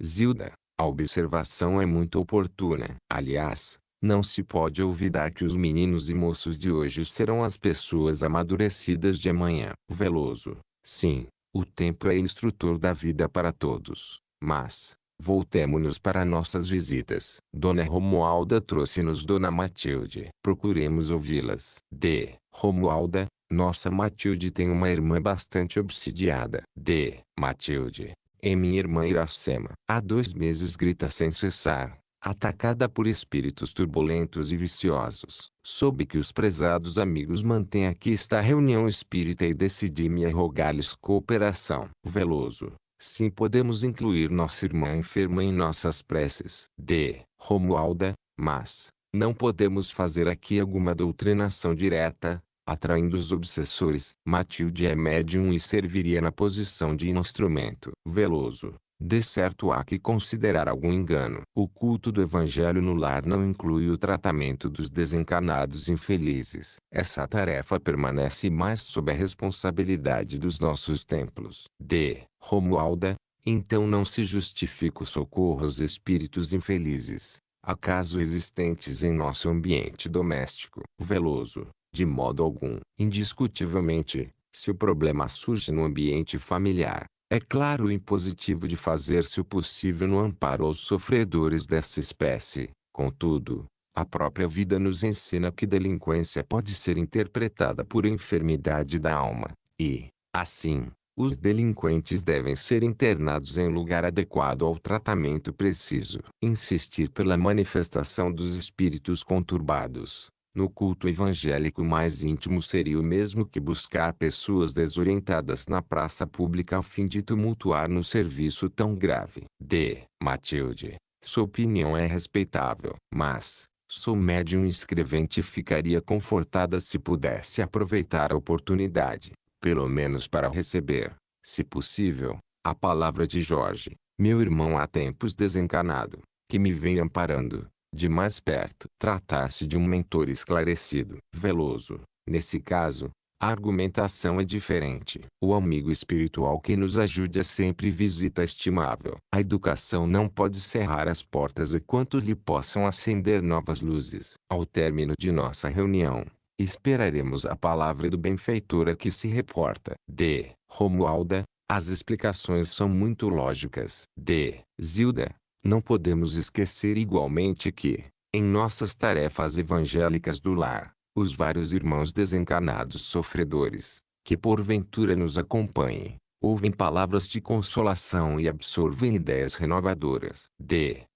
Zilda, a observação é muito oportuna. Aliás, não se pode olvidar que os meninos e moços de hoje serão as pessoas amadurecidas de amanhã. Veloso, sim, o tempo é instrutor da vida para todos, mas voltemo-nos para nossas visitas. Dona Romualda trouxe-nos Dona Matilde. Procuremos ouvi-las. Romualda, nossa Matilde tem uma irmã bastante obsidiada. Matilde, é minha irmã Iracema. Há 2 meses grita sem cessar, atacada por espíritos turbulentos e viciosos. Soube que os prezados amigos mantêm aqui esta reunião espírita e decidi-me a rogar-lhes cooperação. Veloso, sim, podemos incluir nossa irmã enferma em nossas preces. Romualda, mas não podemos fazer aqui alguma doutrinação direta, atraindo os obsessores. Matilde é médium e serviria na posição de instrumento. Veloso, de certo há que considerar algum engano. O culto do Evangelho no lar não inclui o tratamento dos desencarnados infelizes. Essa tarefa permanece mais sob a responsabilidade dos nossos templos. Romualda, então não se justifica o socorro aos espíritos infelizes, acaso existentes em nosso ambiente doméstico. Veloso, de modo algum. Indiscutivelmente, se o problema surge no ambiente familiar, é claro o impositivo de fazer-se o possível no amparo aos sofredores dessa espécie. Contudo, a própria vida nos ensina que delinquência pode ser interpretada por enfermidade da alma, e, assim, os delinquentes devem ser internados em lugar adequado ao tratamento preciso. Insistir pela manifestação dos espíritos conturbados no culto evangélico mais íntimo seria o mesmo que buscar pessoas desorientadas na praça pública a fim de tumultuar no serviço tão grave. Matilde, sua opinião é respeitável, mas sou médium e escrevente e ficaria confortada se pudesse aproveitar a oportunidade, pelo menos para receber, se possível, a palavra de Jorge, meu irmão há tempos desencarnado, que me vem amparando de mais perto. Trata-se de um mentor esclarecido. Veloso, nesse caso, a argumentação é diferente. O amigo espiritual que nos ajude é sempre visita estimável. A educação não pode cerrar as portas enquanto lhe possam acender novas luzes. Ao término de nossa reunião, esperaremos a palavra do benfeitor a que se reporta. Romualda, as explicações são muito lógicas. Zilda, não podemos esquecer igualmente que, em nossas tarefas evangélicas do lar, os vários irmãos desencarnados sofredores, que porventura nos acompanhem, ouvem palavras de consolação e absorvem ideias renovadoras.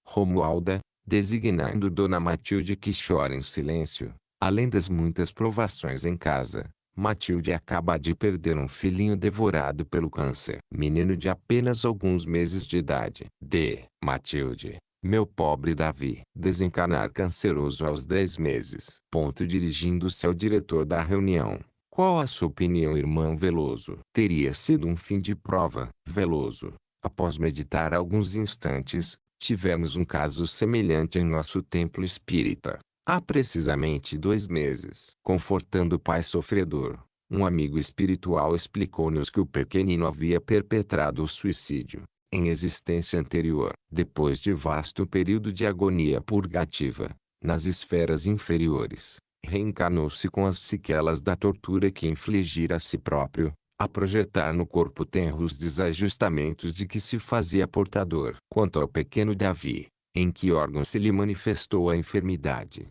Romualda, designando Dona Matilde que chora em silêncio, além das muitas provações em casa, Matilde acaba de perder um filhinho devorado pelo câncer. Menino de apenas alguns meses de idade. D. Matilde. Meu pobre Davi. Desencarnar canceroso aos 10 meses. Dirigindo-se ao diretor da reunião. Qual a sua opinião, irmão Veloso? Teria sido um fim de prova. Veloso. Após meditar alguns instantes, tivemos um caso semelhante em nosso templo espírita. Há precisamente 2 meses. Confortando o pai sofredor, um amigo espiritual explicou-nos que o pequenino havia perpetrado o suicídio em existência anterior. Depois de vasto período de agonia purgativa, nas esferas inferiores, reencarnou-se com as sequelas da tortura que infligira a si próprio, a projetar no corpo tenros desajustamentos de que se fazia portador. Quanto ao pequeno Davi, em que órgão se lhe manifestou a enfermidade?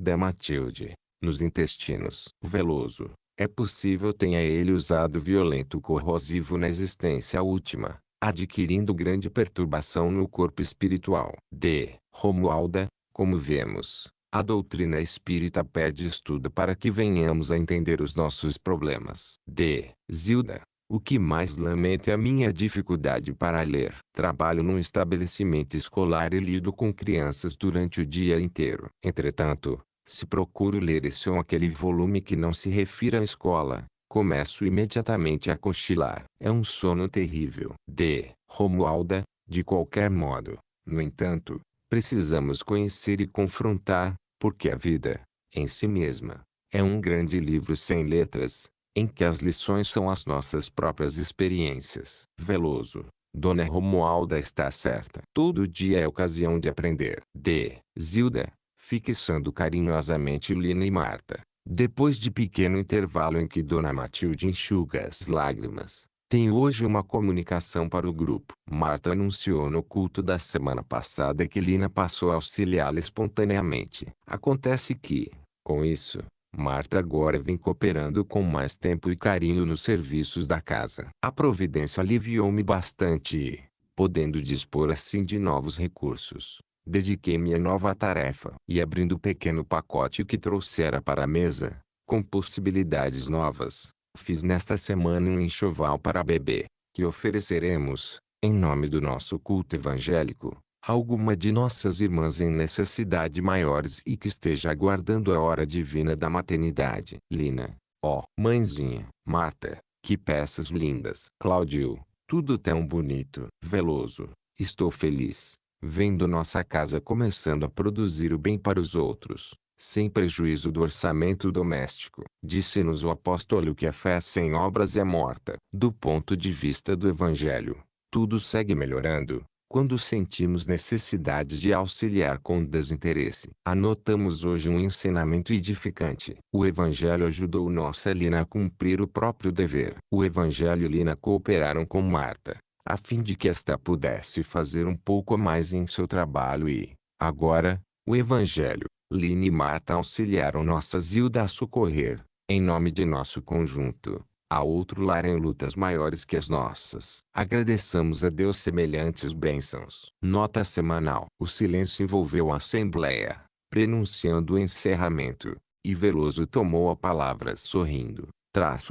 Da Matilde. Nos intestinos. Veloso. É possível tenha ele usado violento corrosivo na existência última, adquirindo grande perturbação no corpo espiritual. D. Romualda. Como vemos, a doutrina espírita pede estudo para que venhamos a entender os nossos problemas. D. Zilda. O que mais lamento é a minha dificuldade para ler. Trabalho num estabelecimento escolar e lido com crianças durante o dia inteiro. Entretanto, se procuro ler esse ou aquele volume que não se refira à escola, começo imediatamente a cochilar. É um sono terrível. D. Romualda. De qualquer modo, no entanto, precisamos conhecer e confrontar, porque a vida, em si mesma, é um grande livro sem letras, em que as lições são as nossas próprias experiências. Veloso. Dona Romualda está certa. Todo dia é ocasião de aprender. D. Zilda. Fixando carinhosamente Lina e Marta. Depois de pequeno intervalo em que Dona Matilde enxuga as lágrimas, tem hoje uma comunicação para o grupo. Marta anunciou no culto da semana passada que Lina passou a auxiliá-la espontaneamente. Acontece que, com isso, Marta agora vem cooperando com mais tempo e carinho nos serviços da casa. A providência aliviou-me bastante e, podendo dispor assim de novos recursos, dediquei-me à nova tarefa. E abrindo o pequeno pacote que trouxera para a mesa, com possibilidades novas, fiz nesta semana um enxoval para bebê, que ofereceremos, em nome do nosso culto evangélico, a alguma de nossas irmãs em necessidade maiores e que esteja aguardando a hora divina da maternidade. Lina. Ó, mãezinha. Marta. Que peças lindas. Cláudio. Tudo tão bonito. Veloso. Estou feliz, vendo nossa casa começando a produzir o bem para os outros, sem prejuízo do orçamento doméstico. Disse-nos o apóstolo que a fé sem obras é morta. Do ponto de vista do Evangelho, tudo segue melhorando, quando sentimos necessidade de auxiliar com desinteresse. Anotamos hoje um ensinamento edificante. O Evangelho ajudou nossa Lina a cumprir o próprio dever. O Evangelho e Lina cooperaram com Marta, a fim de que esta pudesse fazer um pouco a mais em seu trabalho e, agora, o Evangelho, Lina e Marta auxiliaram nossa Zilda a socorrer, em nome de nosso conjunto, a outro lar em lutas maiores que as nossas. Agradeçamos a Deus semelhantes bênçãos. Nota semanal. O silêncio envolveu a assembleia, prenunciando o encerramento, e Veloso tomou a palavra sorrindo.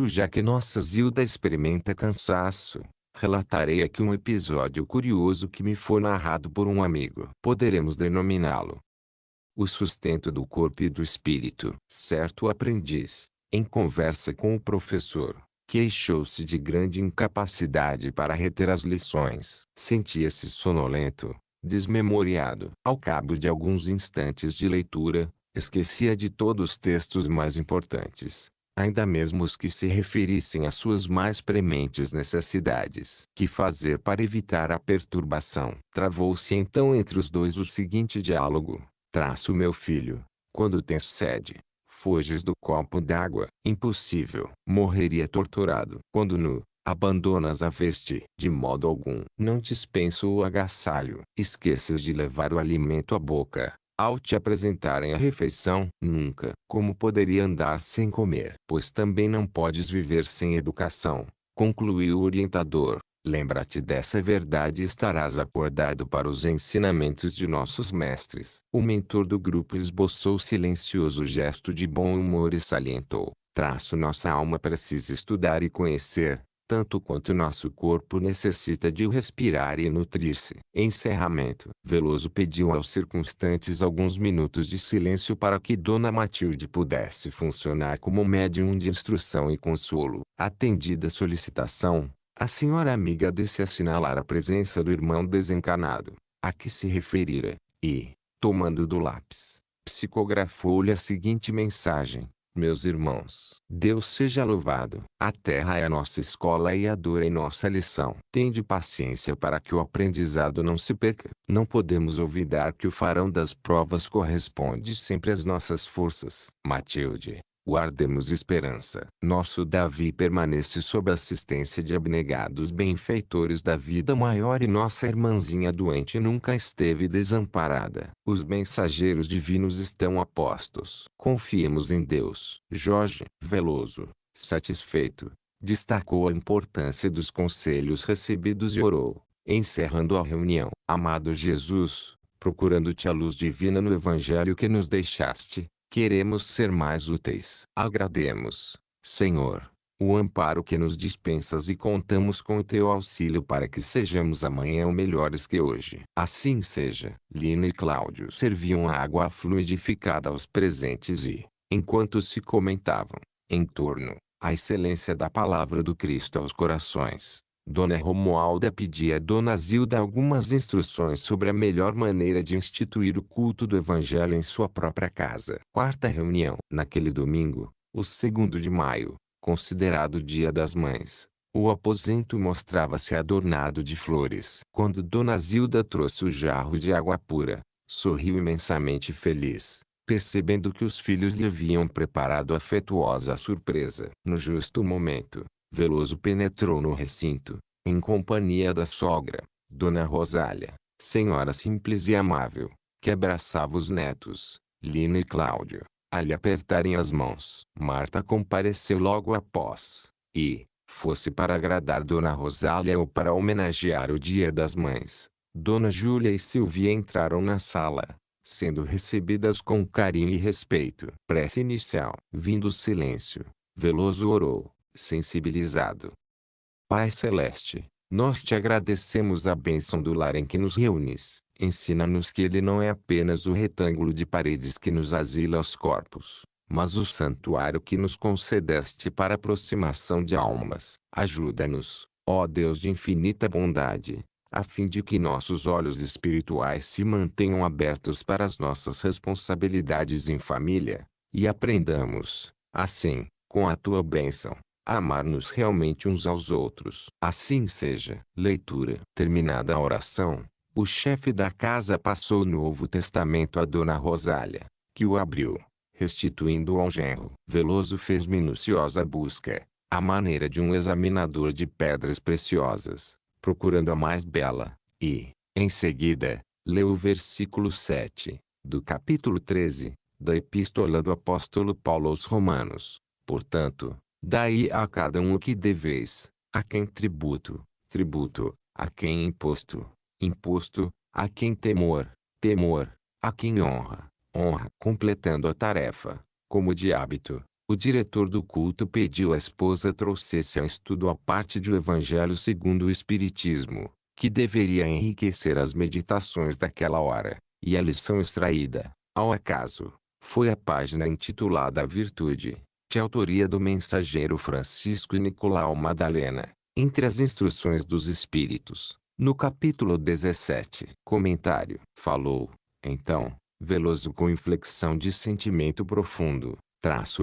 Já que nossa Zilda experimenta cansaço, relatarei aqui um episódio curioso que me foi narrado por um amigo. Poderemos denominá-lo o sustento do corpo e do espírito. Certo aprendiz, em conversa com o professor, queixou-se de grande incapacidade para reter as lições. Sentia-se sonolento, desmemoriado. Ao cabo de alguns instantes de leitura, esquecia de todos os textos mais importantes, ainda mesmo os que se referissem às suas mais prementes necessidades. Que fazer para evitar a perturbação? Travou-se então entre os dois o seguinte diálogo: meu filho, quando tens sede, fuges do copo d'água. Impossível. Morreria torturado. Quando nu, abandonas a veste. De modo algum. Não dispenso o agasalho. Esqueces de levar o alimento à boca. Ao te apresentarem a refeição, nunca. Como poderia andar sem comer? Pois também não podes viver sem educação, concluiu o orientador. Lembra-te dessa verdade e estarás acordado para os ensinamentos de nossos mestres. O mentor do grupo esboçou silencioso gesto de bom humor e salientou: nossa alma precisa estudar e conhecer, tanto quanto nosso corpo necessita de respirar e nutrir-se. Encerramento. Veloso pediu aos circunstantes alguns minutos de silêncio para que Dona Matilde pudesse funcionar como médium de instrução e consolo. Atendida a solicitação, a senhora amiga desse assinalar a presença do irmão desencarnado, a que se referira, e, tomando do lápis, psicografou-lhe a seguinte mensagem: meus irmãos, Deus seja louvado. A terra é a nossa escola e a dor é nossa lição. Tende paciência para que o aprendizado não se perca. Não podemos olvidar que o farão das provas corresponde sempre às nossas forças. Matilde, guardemos esperança. Nosso Davi permanece sob a assistência de abnegados benfeitores da vida maior e nossa irmãzinha doente nunca esteve desamparada. Os mensageiros divinos estão a postos. Confiemos em Deus. Jorge Veloso, satisfeito, destacou a importância dos conselhos recebidos e orou, encerrando a reunião: amado Jesus, procurando-te a luz divina no Evangelho que nos deixaste, queremos ser mais úteis. Agrademos, Senhor, o amparo que nos dispensas e contamos com o teu auxílio para que sejamos amanhã melhores que hoje. Assim seja. Lino e Cláudio serviam a água fluidificada aos presentes e, enquanto se comentavam, em torno, a excelência da palavra do Cristo aos corações, Dona Romualda pedia a Dona Zilda algumas instruções sobre a melhor maneira de instituir o culto do Evangelho em sua própria casa. Quarta reunião. Naquele domingo, o 2º de maio, considerado Dia das Mães, o aposento mostrava-se adornado de flores. Quando Dona Zilda trouxe o jarro de água pura, sorriu imensamente feliz, percebendo que os filhos lhe haviam preparado afetuosa surpresa. No justo momento, Veloso penetrou no recinto, em companhia da sogra, Dona Rosália, senhora simples e amável, que abraçava os netos, Lino e Cláudio, a lhe apertarem as mãos. Marta compareceu logo após, e, fosse para agradar Dona Rosália ou para homenagear o Dia das Mães, Dona Júlia e Silvia entraram na sala, sendo recebidas com carinho e respeito. Prece inicial. Vindo o silêncio, Veloso orou, sensibilizado. Pai Celeste, nós te agradecemos a bênção do lar em que nos reúnes. Ensina-nos que ele não é apenas o retângulo de paredes que nos asila aos corpos, mas o santuário que nos concedeste para a aproximação de almas. Ajuda-nos, ó Deus de infinita bondade, a fim de que nossos olhos espirituais se mantenham abertos para as nossas responsabilidades em família, e aprendamos, assim, com a tua bênção, a amar-nos realmente uns aos outros. Assim seja. Leitura. Terminada a oração, o chefe da casa passou o Novo Testamento a Dona Rosália, que o abriu, restituindo-o ao genro. Veloso fez minuciosa busca, à maneira de um examinador de pedras preciosas, procurando a mais bela, e, em seguida, leu o versículo 7, do capítulo 13, da Epístola do Apóstolo Paulo aos Romanos. Portanto, dai a cada um o que deveis: a quem tributo, tributo; a quem imposto, imposto; a quem temor, temor; a quem honra, honra. Completando a tarefa, como de hábito, o diretor do culto pediu à esposa trouxesse a estudo a parte do Evangelho segundo o Espiritismo, que deveria enriquecer as meditações daquela hora, e a lição extraída, ao acaso, foi a página intitulada A Virtude, de autoria do mensageiro Francisco Nicolau Madalena, entre as instruções dos Espíritos, no capítulo 17. Comentário. Falou, então, Veloso com inflexão de sentimento profundo: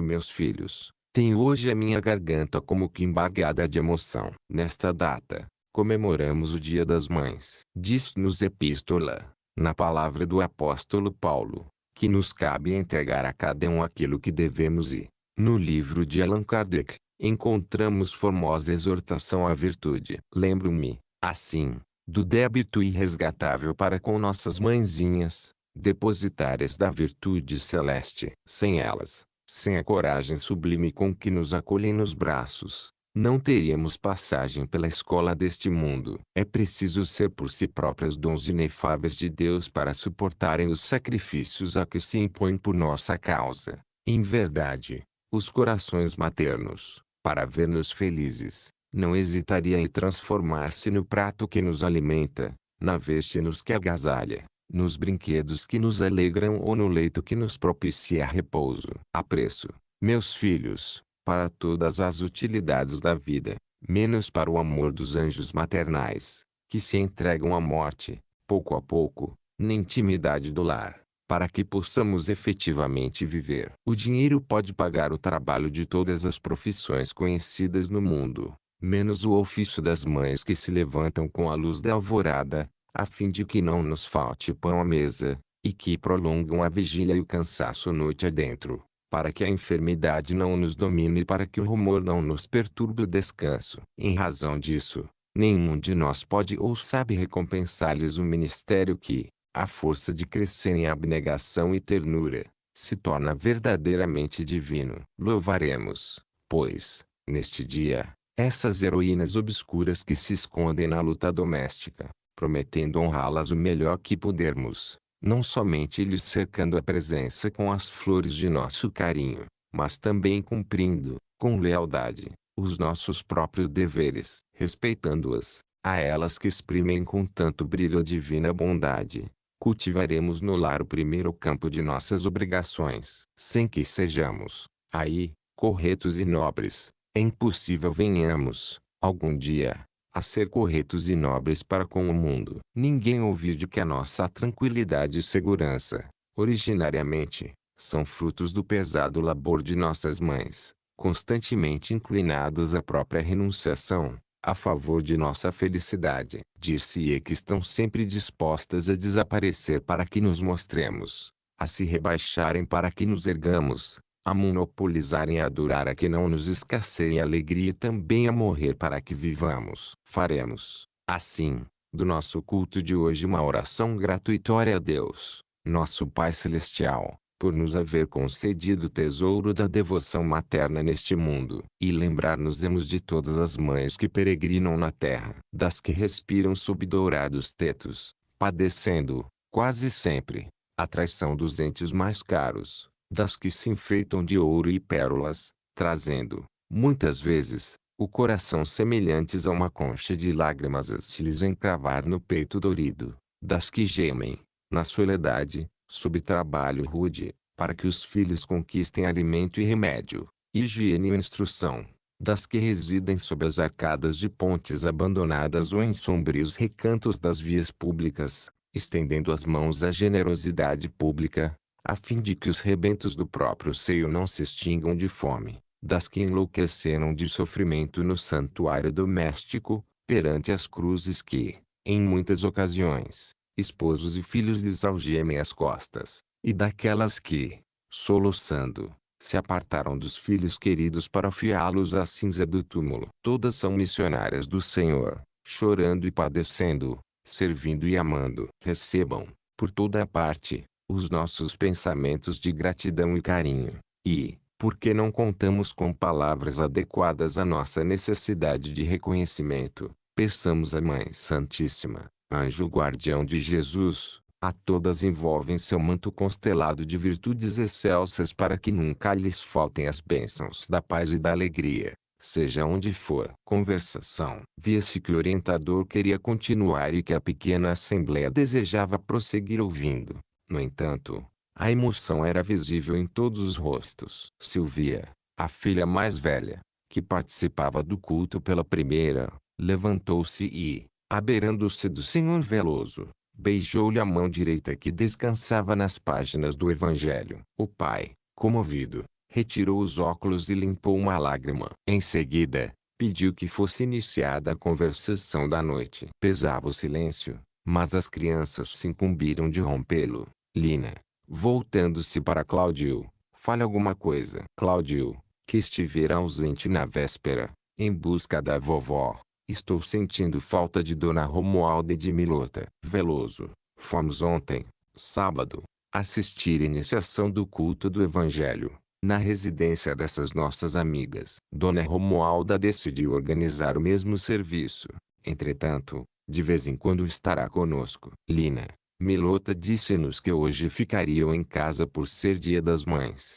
meus filhos, tenho hoje a minha garganta como que embargada de emoção. Nesta data, comemoramos o Dia das Mães. Diz-nos Epístola, na palavra do apóstolo Paulo, que nos cabe entregar a cada um aquilo que devemos e, no livro de Allan Kardec, encontramos formosa exortação à virtude. Lembro-me, assim, do débito irresgatável para com nossas mãezinhas, depositárias da virtude celeste. Sem elas, sem a coragem sublime com que nos acolhem nos braços, não teríamos passagem pela escola deste mundo. É preciso ser por si próprios dons inefáveis de Deus para suportarem os sacrifícios a que se impõem por nossa causa. Em verdade, os corações maternos, para ver-nos felizes, não hesitariam em transformar-se no prato que nos alimenta, na veste-nos que agasalha, nos brinquedos que nos alegram ou no leito que nos propicia repouso. Apreço, meus filhos, para todas as utilidades da vida, menos para o amor dos anjos maternais, que se entregam à morte, pouco a pouco, na intimidade do lar, para que possamos efetivamente viver. O dinheiro pode pagar o trabalho de todas as profissões conhecidas no mundo, menos o ofício das mães que se levantam com a luz da alvorada, a fim de que não nos falte pão à mesa, e que prolongam a vigília e o cansaço noite adentro, para que a enfermidade não nos domine e para que o rumor não nos perturbe o descanso. Em razão disso, nenhum de nós pode ou sabe recompensar-lhes o ministério que, à força de crescer em abnegação e ternura, se torna verdadeiramente divino. Louvaremos, pois, neste dia, essas heroínas obscuras que se escondem na luta doméstica, prometendo honrá-las o melhor que pudermos, não somente lhes cercando a presença com as flores de nosso carinho, mas também cumprindo, com lealdade, os nossos próprios deveres, respeitando-as, a elas que exprimem com tanto brilho a divina bondade. Cultivaremos no lar o primeiro campo de nossas obrigações. Sem que sejamos, aí, corretos e nobres, é impossível venhamos, algum dia, a ser corretos e nobres para com o mundo. Ninguém ouviu de que a nossa tranquilidade e segurança, originariamente, são frutos do pesado labor de nossas mães, constantemente inclinadas à própria renunciação, a favor de nossa felicidade. Dir-se-ia que estão sempre dispostas a desaparecer para que nos mostremos, a se rebaixarem para que nos ergamos, a monopolizarem a durar a que não nos escasseie a alegria e também a morrer para que vivamos. Faremos, assim, do nosso culto de hoje uma oração gratuitória a Deus, nosso Pai Celestial, por nos haver concedido o tesouro da devoção materna neste mundo. E lembrar-nos-emos de todas as mães que peregrinam na terra, das que respiram sob dourados tetos, padecendo, quase sempre, a traição dos entes mais caros, das que se enfeitam de ouro e pérolas, trazendo, muitas vezes, o coração semelhantes a uma concha de lágrimas a se lhes encravar no peito dorido, das que gemem, na soledade, sob trabalho rude, para que os filhos conquistem alimento e remédio, higiene e instrução, das que residem sob as arcadas de pontes abandonadas ou em sombrios recantos das vias públicas, estendendo as mãos à generosidade pública, a fim de que os rebentos do próprio seio não se extingam de fome, das que enlouqueceram de sofrimento no santuário doméstico, perante as cruzes que, em muitas ocasiões, esposos e filhos lhes algemem as costas, e daquelas que, soluçando, se apartaram dos filhos queridos para afiá-los à cinza do túmulo. Todas são missionárias do Senhor, chorando e padecendo, servindo e amando. Recebam, por toda a parte, os nossos pensamentos de gratidão e carinho, e, porque não contamos com palavras adequadas à nossa necessidade de reconhecimento, peçamos à Mãe Santíssima, anjo guardião de Jesus, a todas envolve em seu manto constelado de virtudes excelsas para que nunca lhes faltem as bênçãos da paz e da alegria, seja onde for. Conversação. Via-se que o orientador queria continuar e que a pequena assembleia desejava prosseguir ouvindo. No entanto, a emoção era visível em todos os rostos. Silvia, a filha mais velha, que participava do culto pela primeira, levantou-se e, abeirando-se do senhor Veloso, beijou-lhe a mão direita que descansava nas páginas do Evangelho. O pai, comovido, retirou os óculos e limpou uma lágrima. Em seguida, pediu que fosse iniciada a conversação da noite. Pesava o silêncio, mas as crianças se incumbiram de rompê-lo. Lina, voltando-se para Cláudio, fale alguma coisa. Cláudio, que estivera ausente na véspera, em busca da vovó. Estou sentindo falta de Dona Romualda e de Milota. Veloso, fomos ontem, sábado, assistir a iniciação do culto do Evangelho. Na residência dessas nossas amigas, Dona Romualda decidiu organizar o mesmo serviço. Entretanto, de vez em quando estará conosco. Lina Milota disse-nos que hoje ficariam em casa por ser Dia das Mães.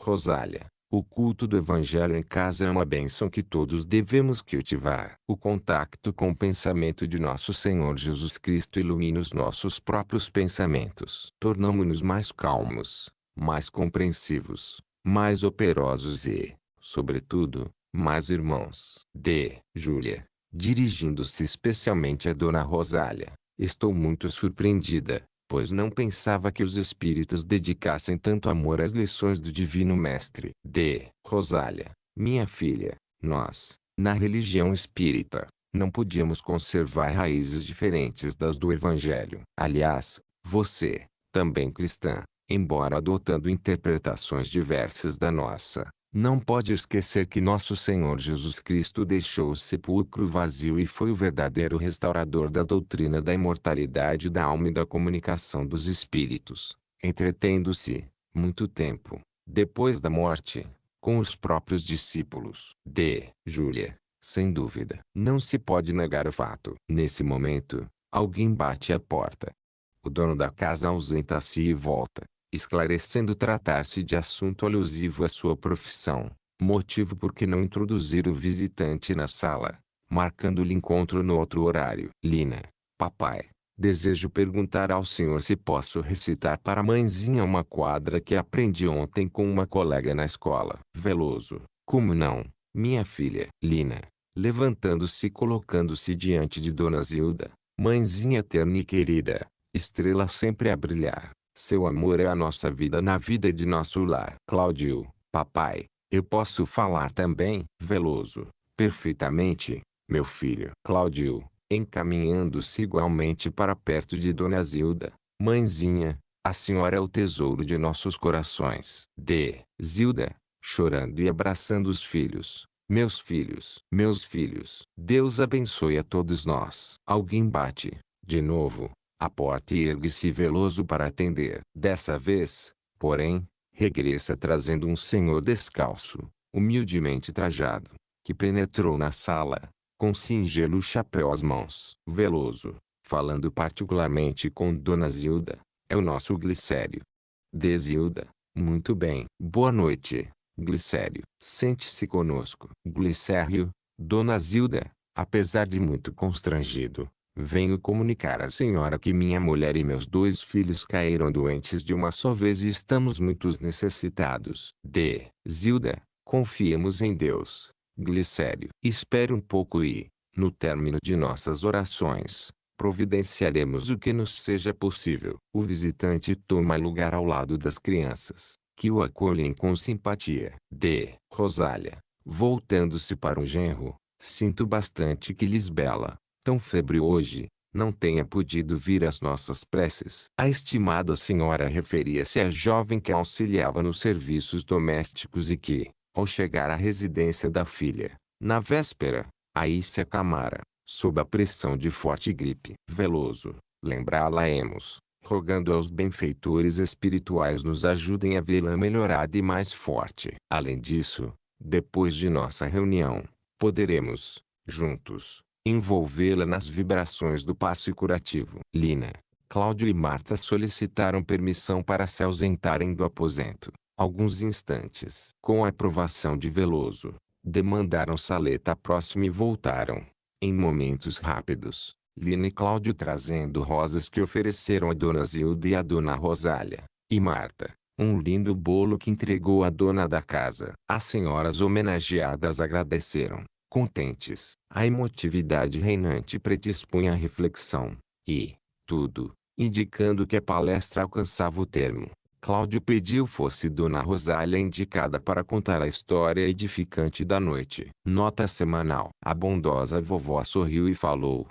Rosália. O culto do Evangelho em casa é uma bênção que todos devemos cultivar. O contato com o pensamento de nosso Senhor Jesus Cristo ilumina os nossos próprios pensamentos. Tornamo-nos mais calmos, mais compreensivos, mais operosos e, sobretudo, mais irmãos. Júlia. Dirigindo-se especialmente a Dona Rosália. Estou muito surpreendida, pois não pensava que os espíritos dedicassem tanto amor às lições do Divino Mestre. Rosália. Minha filha, nós, na religião espírita, não podíamos conservar raízes diferentes das do Evangelho. Aliás, você, também cristã, embora adotando interpretações diversas da nossa, não pode esquecer que nosso Senhor Jesus Cristo deixou o sepulcro vazio e foi o verdadeiro restaurador da doutrina da imortalidade da alma e da comunicação dos espíritos, entretendo-se, muito tempo, depois da morte, com os próprios discípulos. Júlia. Sem dúvida. Não se pode negar o fato. Nesse momento, alguém bate à porta. O dono da casa ausenta-se e volta, esclarecendo tratar-se de assunto alusivo à sua profissão, motivo por que não introduzir o visitante na sala, marcando-lhe encontro no outro horário. Lina. Papai, desejo perguntar ao senhor se posso recitar para a mãezinha uma quadra que aprendi ontem com uma colega na escola. Veloso. Como não, minha filha? Lina. Levantando-se e colocando-se diante de Dona Zilda. Mãezinha terna e querida, estrela sempre a brilhar. Seu amor é a nossa vida na vida de nosso lar. Cláudio. Papai, eu posso falar também? Veloso. Perfeitamente, meu filho. Cláudio, encaminhando-se igualmente para perto de Dona Zilda. Mãezinha, a senhora é o tesouro de nossos corações. Zilda, chorando e abraçando os filhos. Meus filhos. Meus filhos. Deus abençoe a todos nós. Alguém bate, de novo, a porta e ergue-se Veloso para atender. Dessa vez, porém, regressa trazendo um senhor descalço, humildemente trajado, que penetrou na sala, com singelo chapéu às mãos. Veloso, falando particularmente com Dona Zilda, é o nosso Glicério. Zilda. Muito bem. Boa noite, Glicério. Sente-se conosco. Glicério. Dona Zilda, apesar de muito constrangido, venho comunicar à senhora que minha mulher e meus 2 filhos caíram doentes de uma só vez e estamos muito necessitados. Zilda, confiemos em Deus. Glicério. Espere um pouco e, no término de nossas orações, providenciaremos o que nos seja possível. O visitante toma lugar ao lado das crianças, que o acolhem com simpatia. Rosália. Voltando-se para o genro, sinto bastante que Lisbela, tão febril hoje, não tenha podido vir às nossas preces. A estimada senhora referia-se à jovem que auxiliava nos serviços domésticos e que, ao chegar à residência da filha, na véspera, aí se acamara, sob a pressão de forte gripe. Veloso. Lembrá-la-emos, rogando aos benfeitores espirituais nos ajudem a vê-la melhorada e mais forte. Além disso, depois de nossa reunião, poderemos, juntos, envolvê-la nas vibrações do passe curativo. Lina. Cláudio e Marta solicitaram permissão para se ausentarem do aposento, alguns instantes. Com a aprovação de Veloso, demandaram saleta próxima e voltaram, em momentos rápidos, Lina e Cláudio trazendo rosas que ofereceram a Dona Zilda e a Dona Rosália, e Marta, um lindo bolo que entregou à dona da casa. As senhoras homenageadas agradeceram, contentes. A emotividade reinante predispunha à reflexão, e, tudo, indicando que a palestra alcançava o termo, Cláudio pediu fosse Dona Rosália indicada para contar a história edificante da noite. Nota semanal. A bondosa vovó sorriu e falou,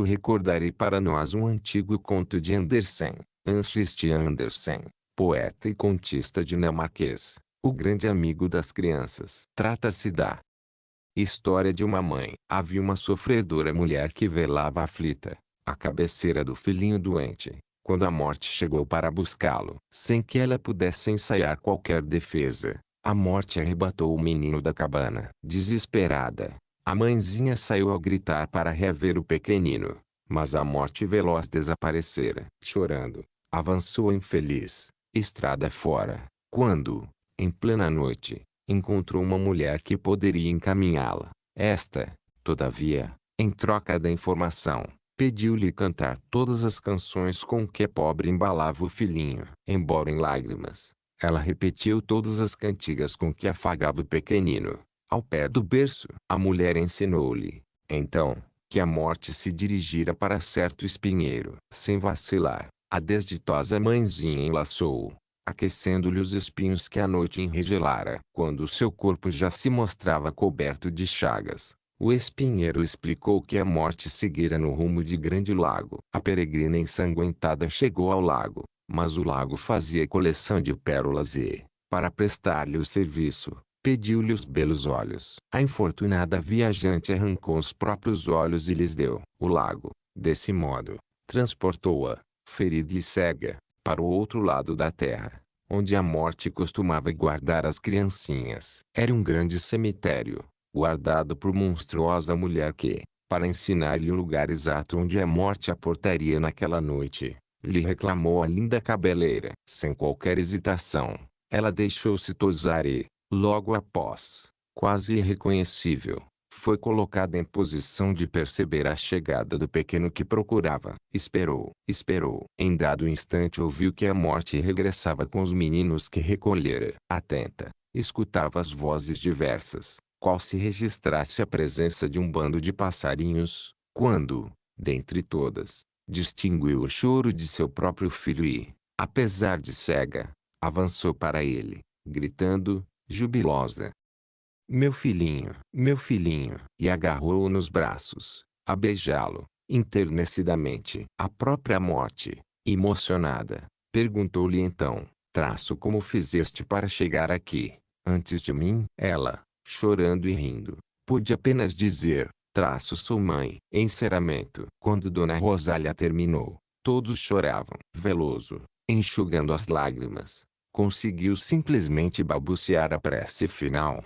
recordarei para nós um antigo conto de Andersen, Hans Christian Andersen, poeta e contista dinamarquês, o grande amigo das crianças. Trata-se da história de uma mãe. Havia uma sofredora mulher que velava aflita, à cabeceira do filhinho doente, quando a morte chegou para buscá-lo. Sem que ela pudesse ensaiar qualquer defesa, a morte arrebatou o menino da cabana. Desesperada, a mãezinha saiu a gritar para reaver o pequenino, mas a morte veloz desaparecera. Chorando, avançou infeliz, estrada fora, quando, em plena noite, encontrou uma mulher que poderia encaminhá-la. Esta, todavia, em troca da informação, pediu-lhe cantar todas as canções com que a pobre embalava o filhinho. Embora em lágrimas, ela repetiu todas as cantigas com que afagava o pequenino. Ao pé do berço, a mulher ensinou-lhe, então, que a morte se dirigira para certo espinheiro. Sem vacilar, a desditosa mãezinha enlaçou-o, aquecendo-lhe os espinhos que a noite enregelara. Quando seu corpo já se mostrava coberto de chagas, o espinheiro explicou que a morte seguira no rumo de grande lago. A peregrina ensanguentada chegou ao lago, mas o lago fazia coleção de pérolas e, para prestar-lhe o serviço, pediu-lhe os belos olhos. A infortunada viajante arrancou os próprios olhos e lhes deu. O lago, desse modo, transportou-a, ferida e cega, para o outro lado da terra, onde a morte costumava guardar as criancinhas. Era um grande cemitério, guardado por monstruosa mulher que, para ensinar-lhe o lugar exato onde a morte a portaria naquela noite, lhe reclamou a linda cabeleira. Sem qualquer hesitação, ela deixou-se tosar e, logo após, quase irreconhecível, foi colocada em posição de perceber a chegada do pequeno que procurava. Esperou, esperou. Em dado instante ouviu que a morte regressava com os meninos que recolhera. Atenta, escutava as vozes diversas, qual se registrasse a presença de um bando de passarinhos, quando, dentre todas, distinguiu o choro de seu próprio filho e, apesar de cega, avançou para ele, gritando, jubilosa: meu filhinho, e agarrou-o nos braços, a beijá-lo, enternecidamente. A própria morte, emocionada, perguntou-lhe então: como fizeste para chegar aqui, antes de mim? Ela, chorando e rindo, pôde apenas dizer: sou mãe. Encerramento. Quando Dona Rosália terminou, todos choravam. Veloso, enxugando as lágrimas, conseguiu simplesmente balbuciar a prece final: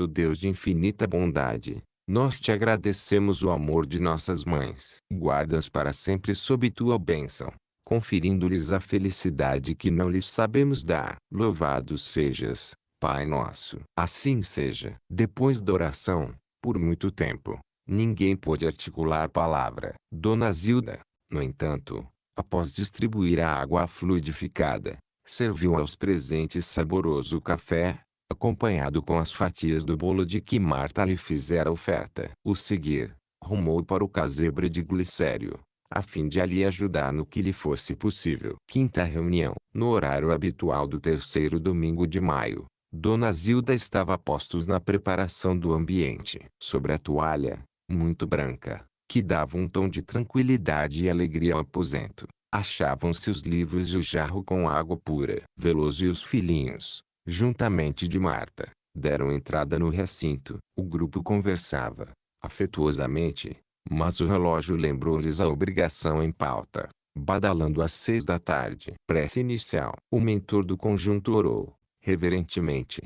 Deus de infinita bondade, nós te agradecemos o amor de nossas mães. Guarda-as para sempre sob tua bênção, conferindo-lhes a felicidade que não lhes sabemos dar. Louvado sejas, Pai nosso. Assim seja. Depois da oração, por muito tempo, ninguém pôde articular palavra. Dona Zilda, no entanto, após distribuir a água fluidificada, serviu aos presentes saboroso café, acompanhado com as fatias do bolo de que Marta lhe fizera oferta. O seguir, rumou para o casebre de Glicério, a fim de ali ajudar no que lhe fosse possível. Quinta reunião. No horário habitual do terceiro domingo de maio, Dona Zilda estava a postos na preparação do ambiente. Sobre a toalha, muito branca, que dava um tom de tranquilidade e alegria ao aposento, achavam-se os livros e o jarro com água pura. Veloso e os filhinhos, juntamente de Marta, deram entrada no recinto. O grupo conversava, afetuosamente, mas o relógio lembrou-lhes a obrigação em pauta, badalando às 6 da tarde. Prece inicial. O mentor do conjunto orou, reverentemente: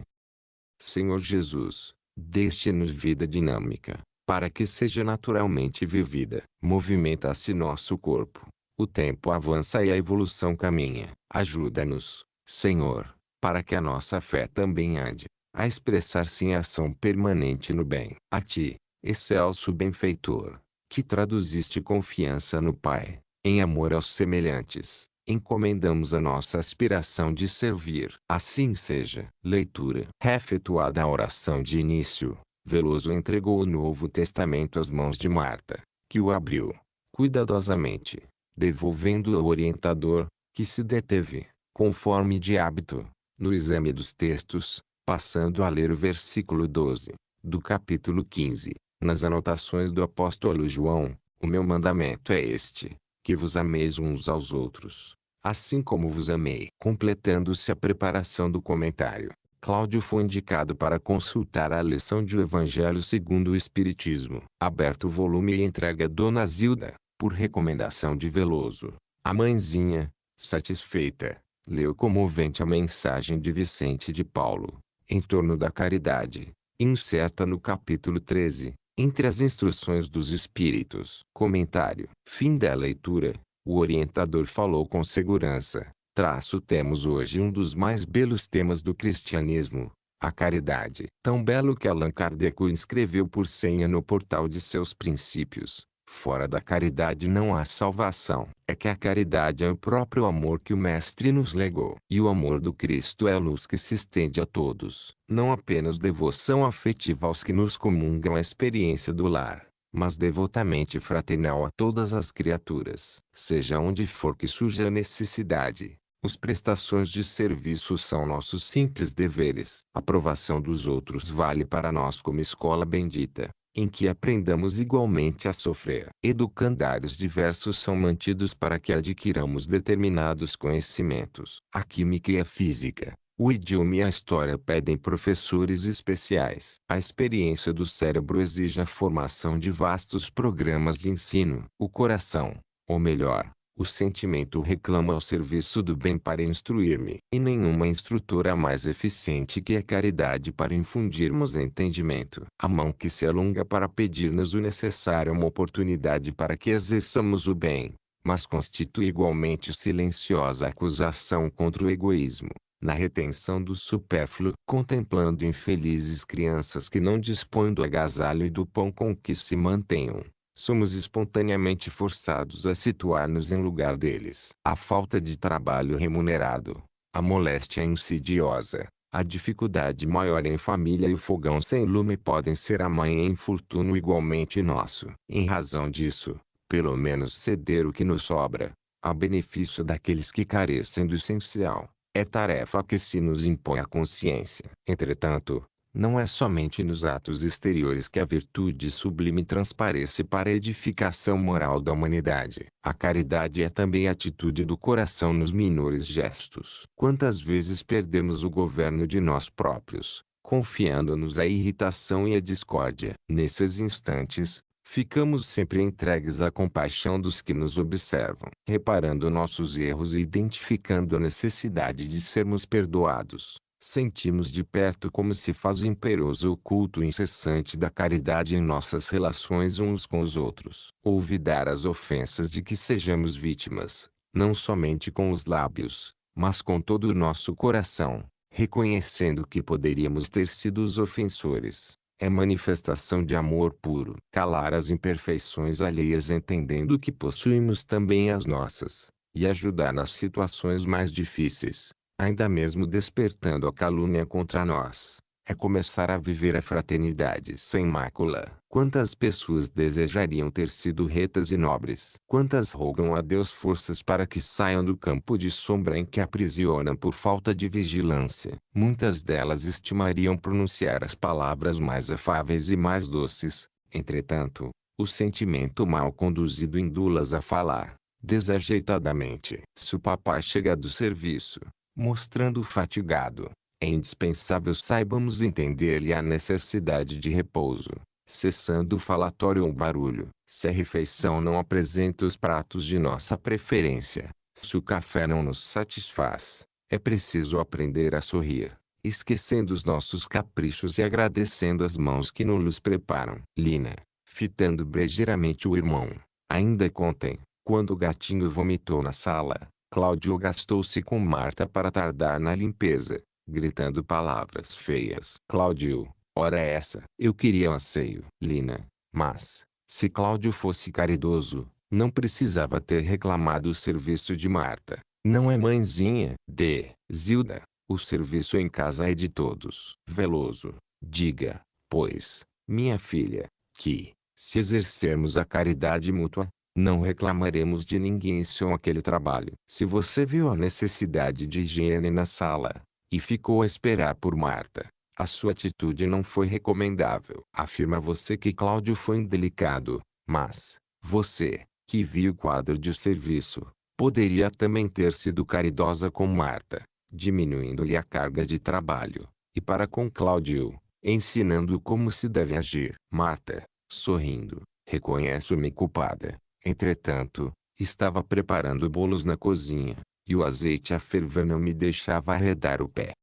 Senhor Jesus, deste-nos vida dinâmica, para que seja naturalmente vivida. Movimenta-se nosso corpo, o tempo avança e a evolução caminha. Ajuda-nos, Senhor, para que a nossa fé também ande, a expressar-se em ação permanente no bem. A ti, excelso benfeitor, que traduziste confiança no Pai, em amor aos semelhantes, encomendamos a nossa aspiração de servir. Assim seja. Leitura. Efetuada a oração de início, Veloso entregou o Novo Testamento às mãos de Marta, que o abriu, cuidadosamente, devolvendo-o ao orientador, que se deteve, conforme de hábito, no exame dos textos, passando a ler o versículo 12, do capítulo 15, nas anotações do apóstolo João: o meu mandamento é este, que vos ameis uns aos outros, assim como vos amei. Completando-se a preparação do comentário, Cláudio foi indicado para consultar a lição de O Evangelho segundo o Espiritismo. Aberto o volume e entregue a Dona Zilda, por recomendação de Veloso, A mãezinha, satisfeita, leu comovente a mensagem de Vicente de Paulo, em torno da caridade, incerta no capítulo 13, entre as instruções dos Espíritos. Comentário. Fim da leitura. O orientador falou com segurança. Temos hoje um dos mais belos temas do cristianismo, a caridade. Tão belo que Allan Kardec o inscreveu por senha no portal de seus princípios. Fora da caridade não há salvação. É que a caridade é o próprio amor que o Mestre nos legou. E o amor do Cristo é a luz que se estende a todos. Não apenas devoção afetiva aos que nos comungam a experiência do lar, mas devotamente fraternal a todas as criaturas. Seja onde for que surja a necessidade, as prestações de serviço são nossos simples deveres. A aprovação dos outros vale para nós como escola bendita, em que aprendamos igualmente a sofrer. Educandários diversos são mantidos para que adquiramos determinados conhecimentos. A química e a física, o idioma e a história pedem professores especiais. A experiência do cérebro exige a formação de vastos programas de ensino. O coração, ou melhor, o sentimento reclama ao serviço do bem para instruir-me. E nenhuma instrutora mais eficiente que a caridade para infundirmos entendimento. A mão que se alonga para pedir-nos o necessário é uma oportunidade para que exerçamos o bem, mas constitui igualmente silenciosa acusação contra o egoísmo, na retenção do supérfluo. Contemplando infelizes crianças que não dispõem do agasalho e do pão com que se mantenham, somos espontaneamente forçados a situar-nos em lugar deles. A falta de trabalho remunerado, a moléstia insidiosa, a dificuldade maior em família e o fogão sem lume podem ser amanhã infortúnio igualmente nosso. Em razão disso, pelo menos ceder o que nos sobra, a benefício daqueles que carecem do essencial, é tarefa que se nos impõe a consciência. Entretanto, não é somente nos atos exteriores que a virtude sublime transparece para a edificação moral da humanidade. A caridade é também a atitude do coração nos menores gestos. Quantas vezes perdemos o governo de nós próprios, confiando-nos à irritação e à discórdia. Nesses instantes, ficamos sempre entregues à compaixão dos que nos observam, reparando nossos erros e identificando a necessidade de sermos perdoados. Sentimos de perto como se faz imperoso o culto incessante da caridade em nossas relações uns com os outros. Olvidar as ofensas de que sejamos vítimas, não somente com os lábios, mas com todo o nosso coração, reconhecendo que poderíamos ter sido os ofensores, é manifestação de amor puro. Calar as imperfeições alheias entendendo que possuímos também as nossas, e ajudar nas situações mais difíceis, ainda mesmo despertando a calúnia contra nós, é começar a viver a fraternidade sem mácula. Quantas pessoas desejariam ter sido retas e nobres? Quantas rogam a Deus forças para que saiam do campo de sombra em que aprisionam por falta de vigilância? Muitas delas estimariam pronunciar as palavras mais afáveis e mais doces. Entretanto, o sentimento mal conduzido induz-las a falar desajeitadamente. Se o papai chega do serviço, mostrando fatigado, é indispensável saibamos entender-lhe a necessidade de repouso, cessando o falatório ou barulho. Se a refeição não apresenta os pratos de nossa preferência, se o café não nos satisfaz, é preciso aprender a sorrir, esquecendo os nossos caprichos e agradecendo as mãos que nos preparam. Lina, fitando brejeiramente o irmão, ainda contém, quando o gatinho vomitou na sala, Cláudio gastou-se com Marta para tardar na limpeza, gritando palavras feias. Cláudio, ora essa. Eu queria um asseio. Lina, mas, se Cláudio fosse caridoso, não precisava ter reclamado o serviço de Marta. Não é mãezinha? Zilda, o serviço em casa é de todos. Veloso, diga, pois, minha filha, que, se exercermos a caridade mútua, não reclamaremos de ninguém com aquele trabalho. Se você viu a necessidade de higiene na sala, e ficou a esperar por Marta, a sua atitude não foi recomendável. Afirma você que Cláudio foi indelicado, mas, você, que viu o quadro de serviço, poderia também ter sido caridosa com Marta, diminuindo-lhe a carga de trabalho, e para com Cláudio, ensinando como se deve agir. Marta, sorrindo, reconhece-me culpada. Entretanto, Estava preparando bolos na cozinha, e o azeite a ferver não me deixava arredar o pé.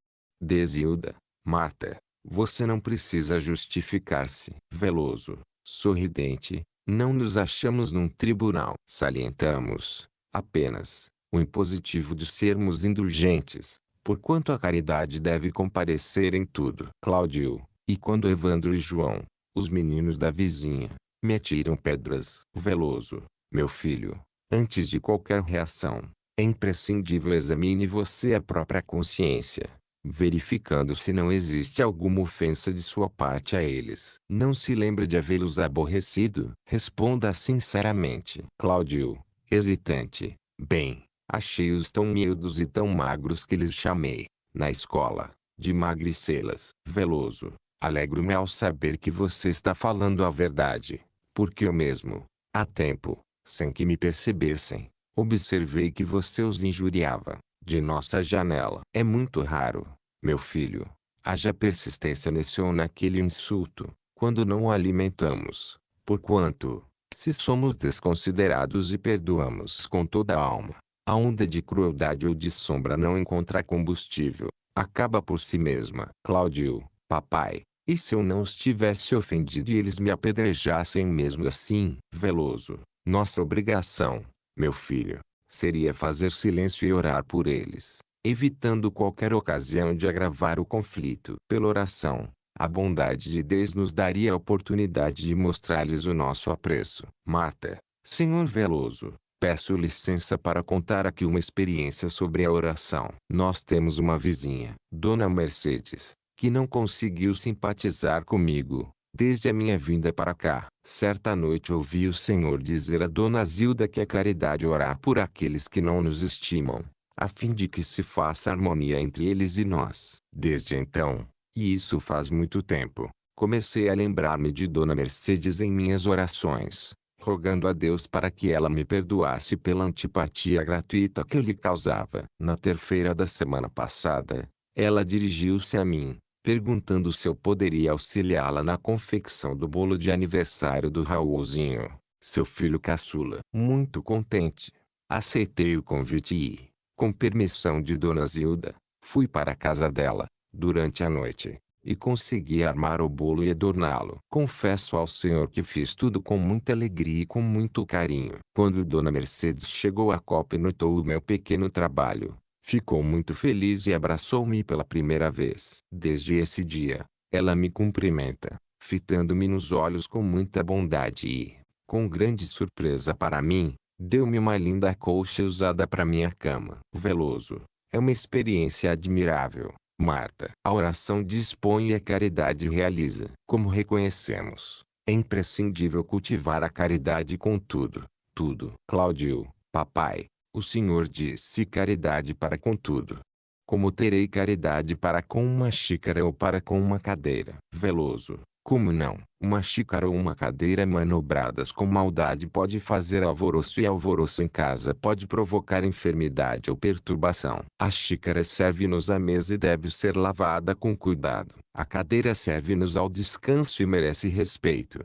Desilda, Marta, você não precisa justificar-se. Veloso, sorridente, não nos achamos num tribunal. Salientamos, apenas, o impositivo de sermos indulgentes, porquanto a caridade deve comparecer em tudo. Cláudio, e quando Evandro e João, os meninos da vizinha, me atiram pedras. Veloso, meu filho, antes de qualquer reação, é imprescindível examine você a própria consciência, verificando se não existe alguma ofensa de sua parte a eles. Não se lembra de havê-los aborrecido? Responda sinceramente. Cláudio, hesitante, bem, achei-os tão miúdos e tão magros que lhes chamei, na escola, de magricelas. Veloso, alegro-me ao saber que você está falando a verdade, porque eu mesmo, há tempo, sem que me percebessem, observei que você os injuriava, de nossa janela. É muito raro, meu filho, haja persistência nesse ou naquele insulto, quando não o alimentamos, porquanto, se somos desconsiderados e perdoamos com toda a alma, a onda de crueldade ou de sombra não encontra combustível, acaba por si mesma. Cláudio, papai, e se eu não os tivesse ofendido e eles me apedrejassem mesmo assim? Veloso, nossa obrigação, meu filho, seria fazer silêncio e orar por eles, evitando qualquer ocasião de agravar o conflito. Pela oração, a bondade de Deus nos daria a oportunidade de mostrar-lhes o nosso apreço. Marta, Senhor Veloso, peço licença para contar aqui uma experiência sobre a oração. Nós temos uma vizinha, Dona Mercedes, que não conseguiu simpatizar comigo, desde a minha vinda para cá. Certa noite ouvi o Senhor dizer a Dona Zilda que é caridade orar por aqueles que não nos estimam, a fim de que se faça harmonia entre eles e nós. Desde então, e isso faz muito tempo, comecei a lembrar-me de Dona Mercedes em minhas orações, rogando a Deus para que ela me perdoasse pela antipatia gratuita que eu lhe causava. Na terça-feira da semana passada, ela dirigiu-se a mim, perguntando se eu poderia auxiliá-la na confecção do bolo de aniversário do Raulzinho, seu filho caçula. Muito contente, aceitei o convite e, com permissão de Dona Zilda, fui para a casa dela, durante a noite, e consegui armar o bolo e adorná-lo. Confesso ao Senhor que fiz tudo com muita alegria e com muito carinho. Quando Dona Mercedes chegou à copa e notou o meu pequeno trabalho, ficou muito feliz e abraçou-me pela primeira vez. Desde esse dia, ela me cumprimenta, fitando-me nos olhos com muita bondade e, com grande surpresa para mim, deu-me uma linda colcha usada para minha cama. Veloso, é uma experiência admirável, Marta. A oração dispõe e a caridade realiza. Como reconhecemos, é imprescindível cultivar a caridade com tudo, tudo. Cláudio, papai, o Senhor disse caridade para com tudo. Como terei caridade para com uma xícara ou para com uma cadeira? Veloso, como não? Uma xícara ou uma cadeira manobradas com maldade pode fazer alvoroço e alvoroço em casa pode provocar enfermidade ou perturbação. A xícara serve-nos à mesa e deve ser lavada com cuidado. A cadeira serve-nos ao descanso e merece respeito.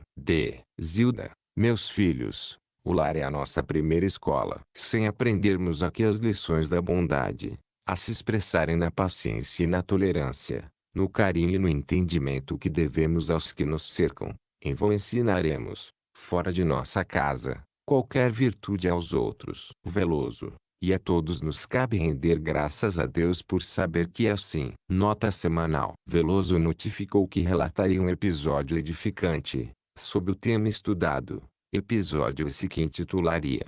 Zilda, meus filhos, o lar é a nossa primeira escola. Sem aprendermos aqui as lições da bondade, a se expressarem na paciência e na tolerância, no carinho e no entendimento que devemos aos que nos cercam, em vão ensinaremos, fora de nossa casa, qualquer virtude aos outros. Veloso, e a todos nos cabe render graças a Deus por saber que é assim. Nota semanal. Veloso notificou que relataria um episódio edificante, sobre o tema estudado. Episódio esse que intitularia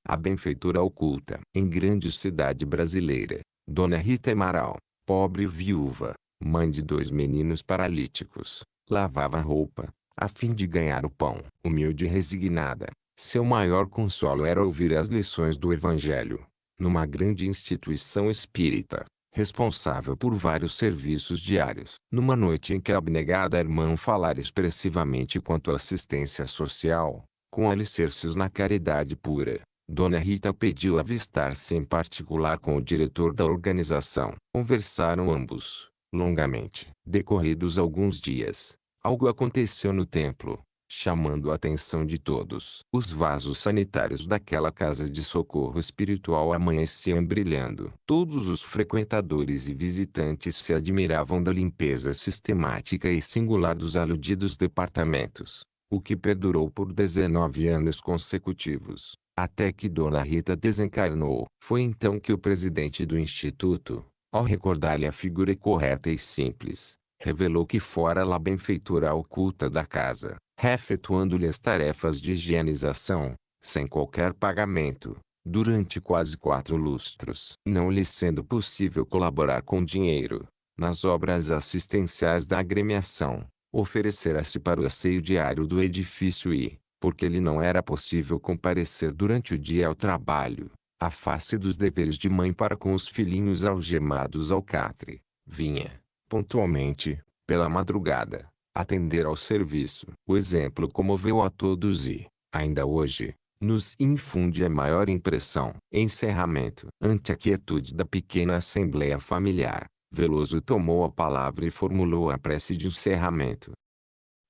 A Benfeitora Oculta. Em grande cidade brasileira, Dona Rita Amaral, pobre viúva, mãe de 2 meninos paralíticos, lavava roupa, a fim de ganhar o pão. Humilde e resignada, seu maior consolo era ouvir as lições do Evangelho, numa grande instituição espírita, responsável por vários serviços diários. Numa noite em que a abnegada irmã falara expressivamente quanto à assistência social, com alicerces na caridade pura, Dona Rita pediu avistar-se em particular com o diretor da organização. Conversaram ambos, longamente. Decorridos alguns dias, algo aconteceu no templo, chamando a atenção de todos. Os vasos sanitários daquela casa de socorro espiritual amanheciam brilhando. Todos os frequentadores e visitantes se admiravam da limpeza sistemática e singular dos aludidos departamentos, o que perdurou por 19 anos consecutivos, até que Dona Rita desencarnou. Foi então que o presidente do Instituto, ao recordar-lhe a figura correta e simples, revelou que fora lá benfeitora oculta da casa, efetuando-lhe as tarefas de higienização, sem qualquer pagamento, durante quase 4 lustros. Não lhe sendo possível colaborar com dinheiro, nas obras assistenciais da agremiação, oferecera-se para o asseio diário do edifício e, porque lhe não era possível comparecer durante o dia ao trabalho, à face dos deveres de mãe para com os filhinhos algemados ao catre, vinha, pontualmente, pela madrugada, atender ao serviço. O exemplo comoveu a todos e, ainda hoje, nos infunde a maior impressão. Encerramento. Ante a quietude da pequena assembleia familiar, Veloso tomou a palavra e formulou a prece de encerramento.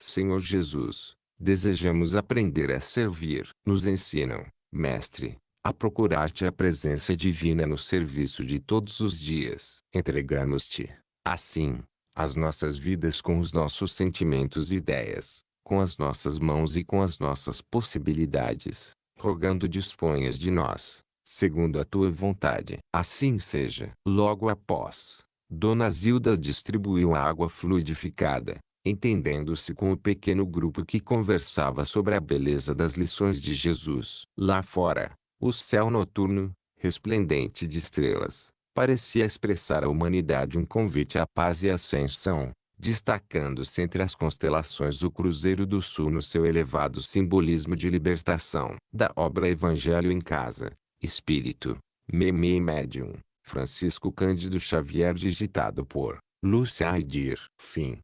Senhor Jesus, desejamos aprender a servir. Nos ensinam, Mestre, a procurar-te a presença divina no serviço de todos os dias. Entregamos-te, assim, as nossas vidas com os nossos sentimentos e ideias, com as nossas mãos e com as nossas possibilidades, rogando disponhas de nós, segundo a tua vontade. Assim seja. Logo após, Dona Zilda distribuiu a água fluidificada, entendendo-se com o pequeno grupo que conversava sobre a beleza das lições de Jesus. Lá fora, o céu noturno, resplendente de estrelas, parecia expressar à humanidade um convite à paz e ascensão, destacando-se entre as constelações o Cruzeiro do Sul no seu elevado simbolismo de libertação. Da obra Evangelho em Casa, Espírito, Meme e Médium, Francisco Cândido Xavier, digitado por Lúcia Aidir. Fim.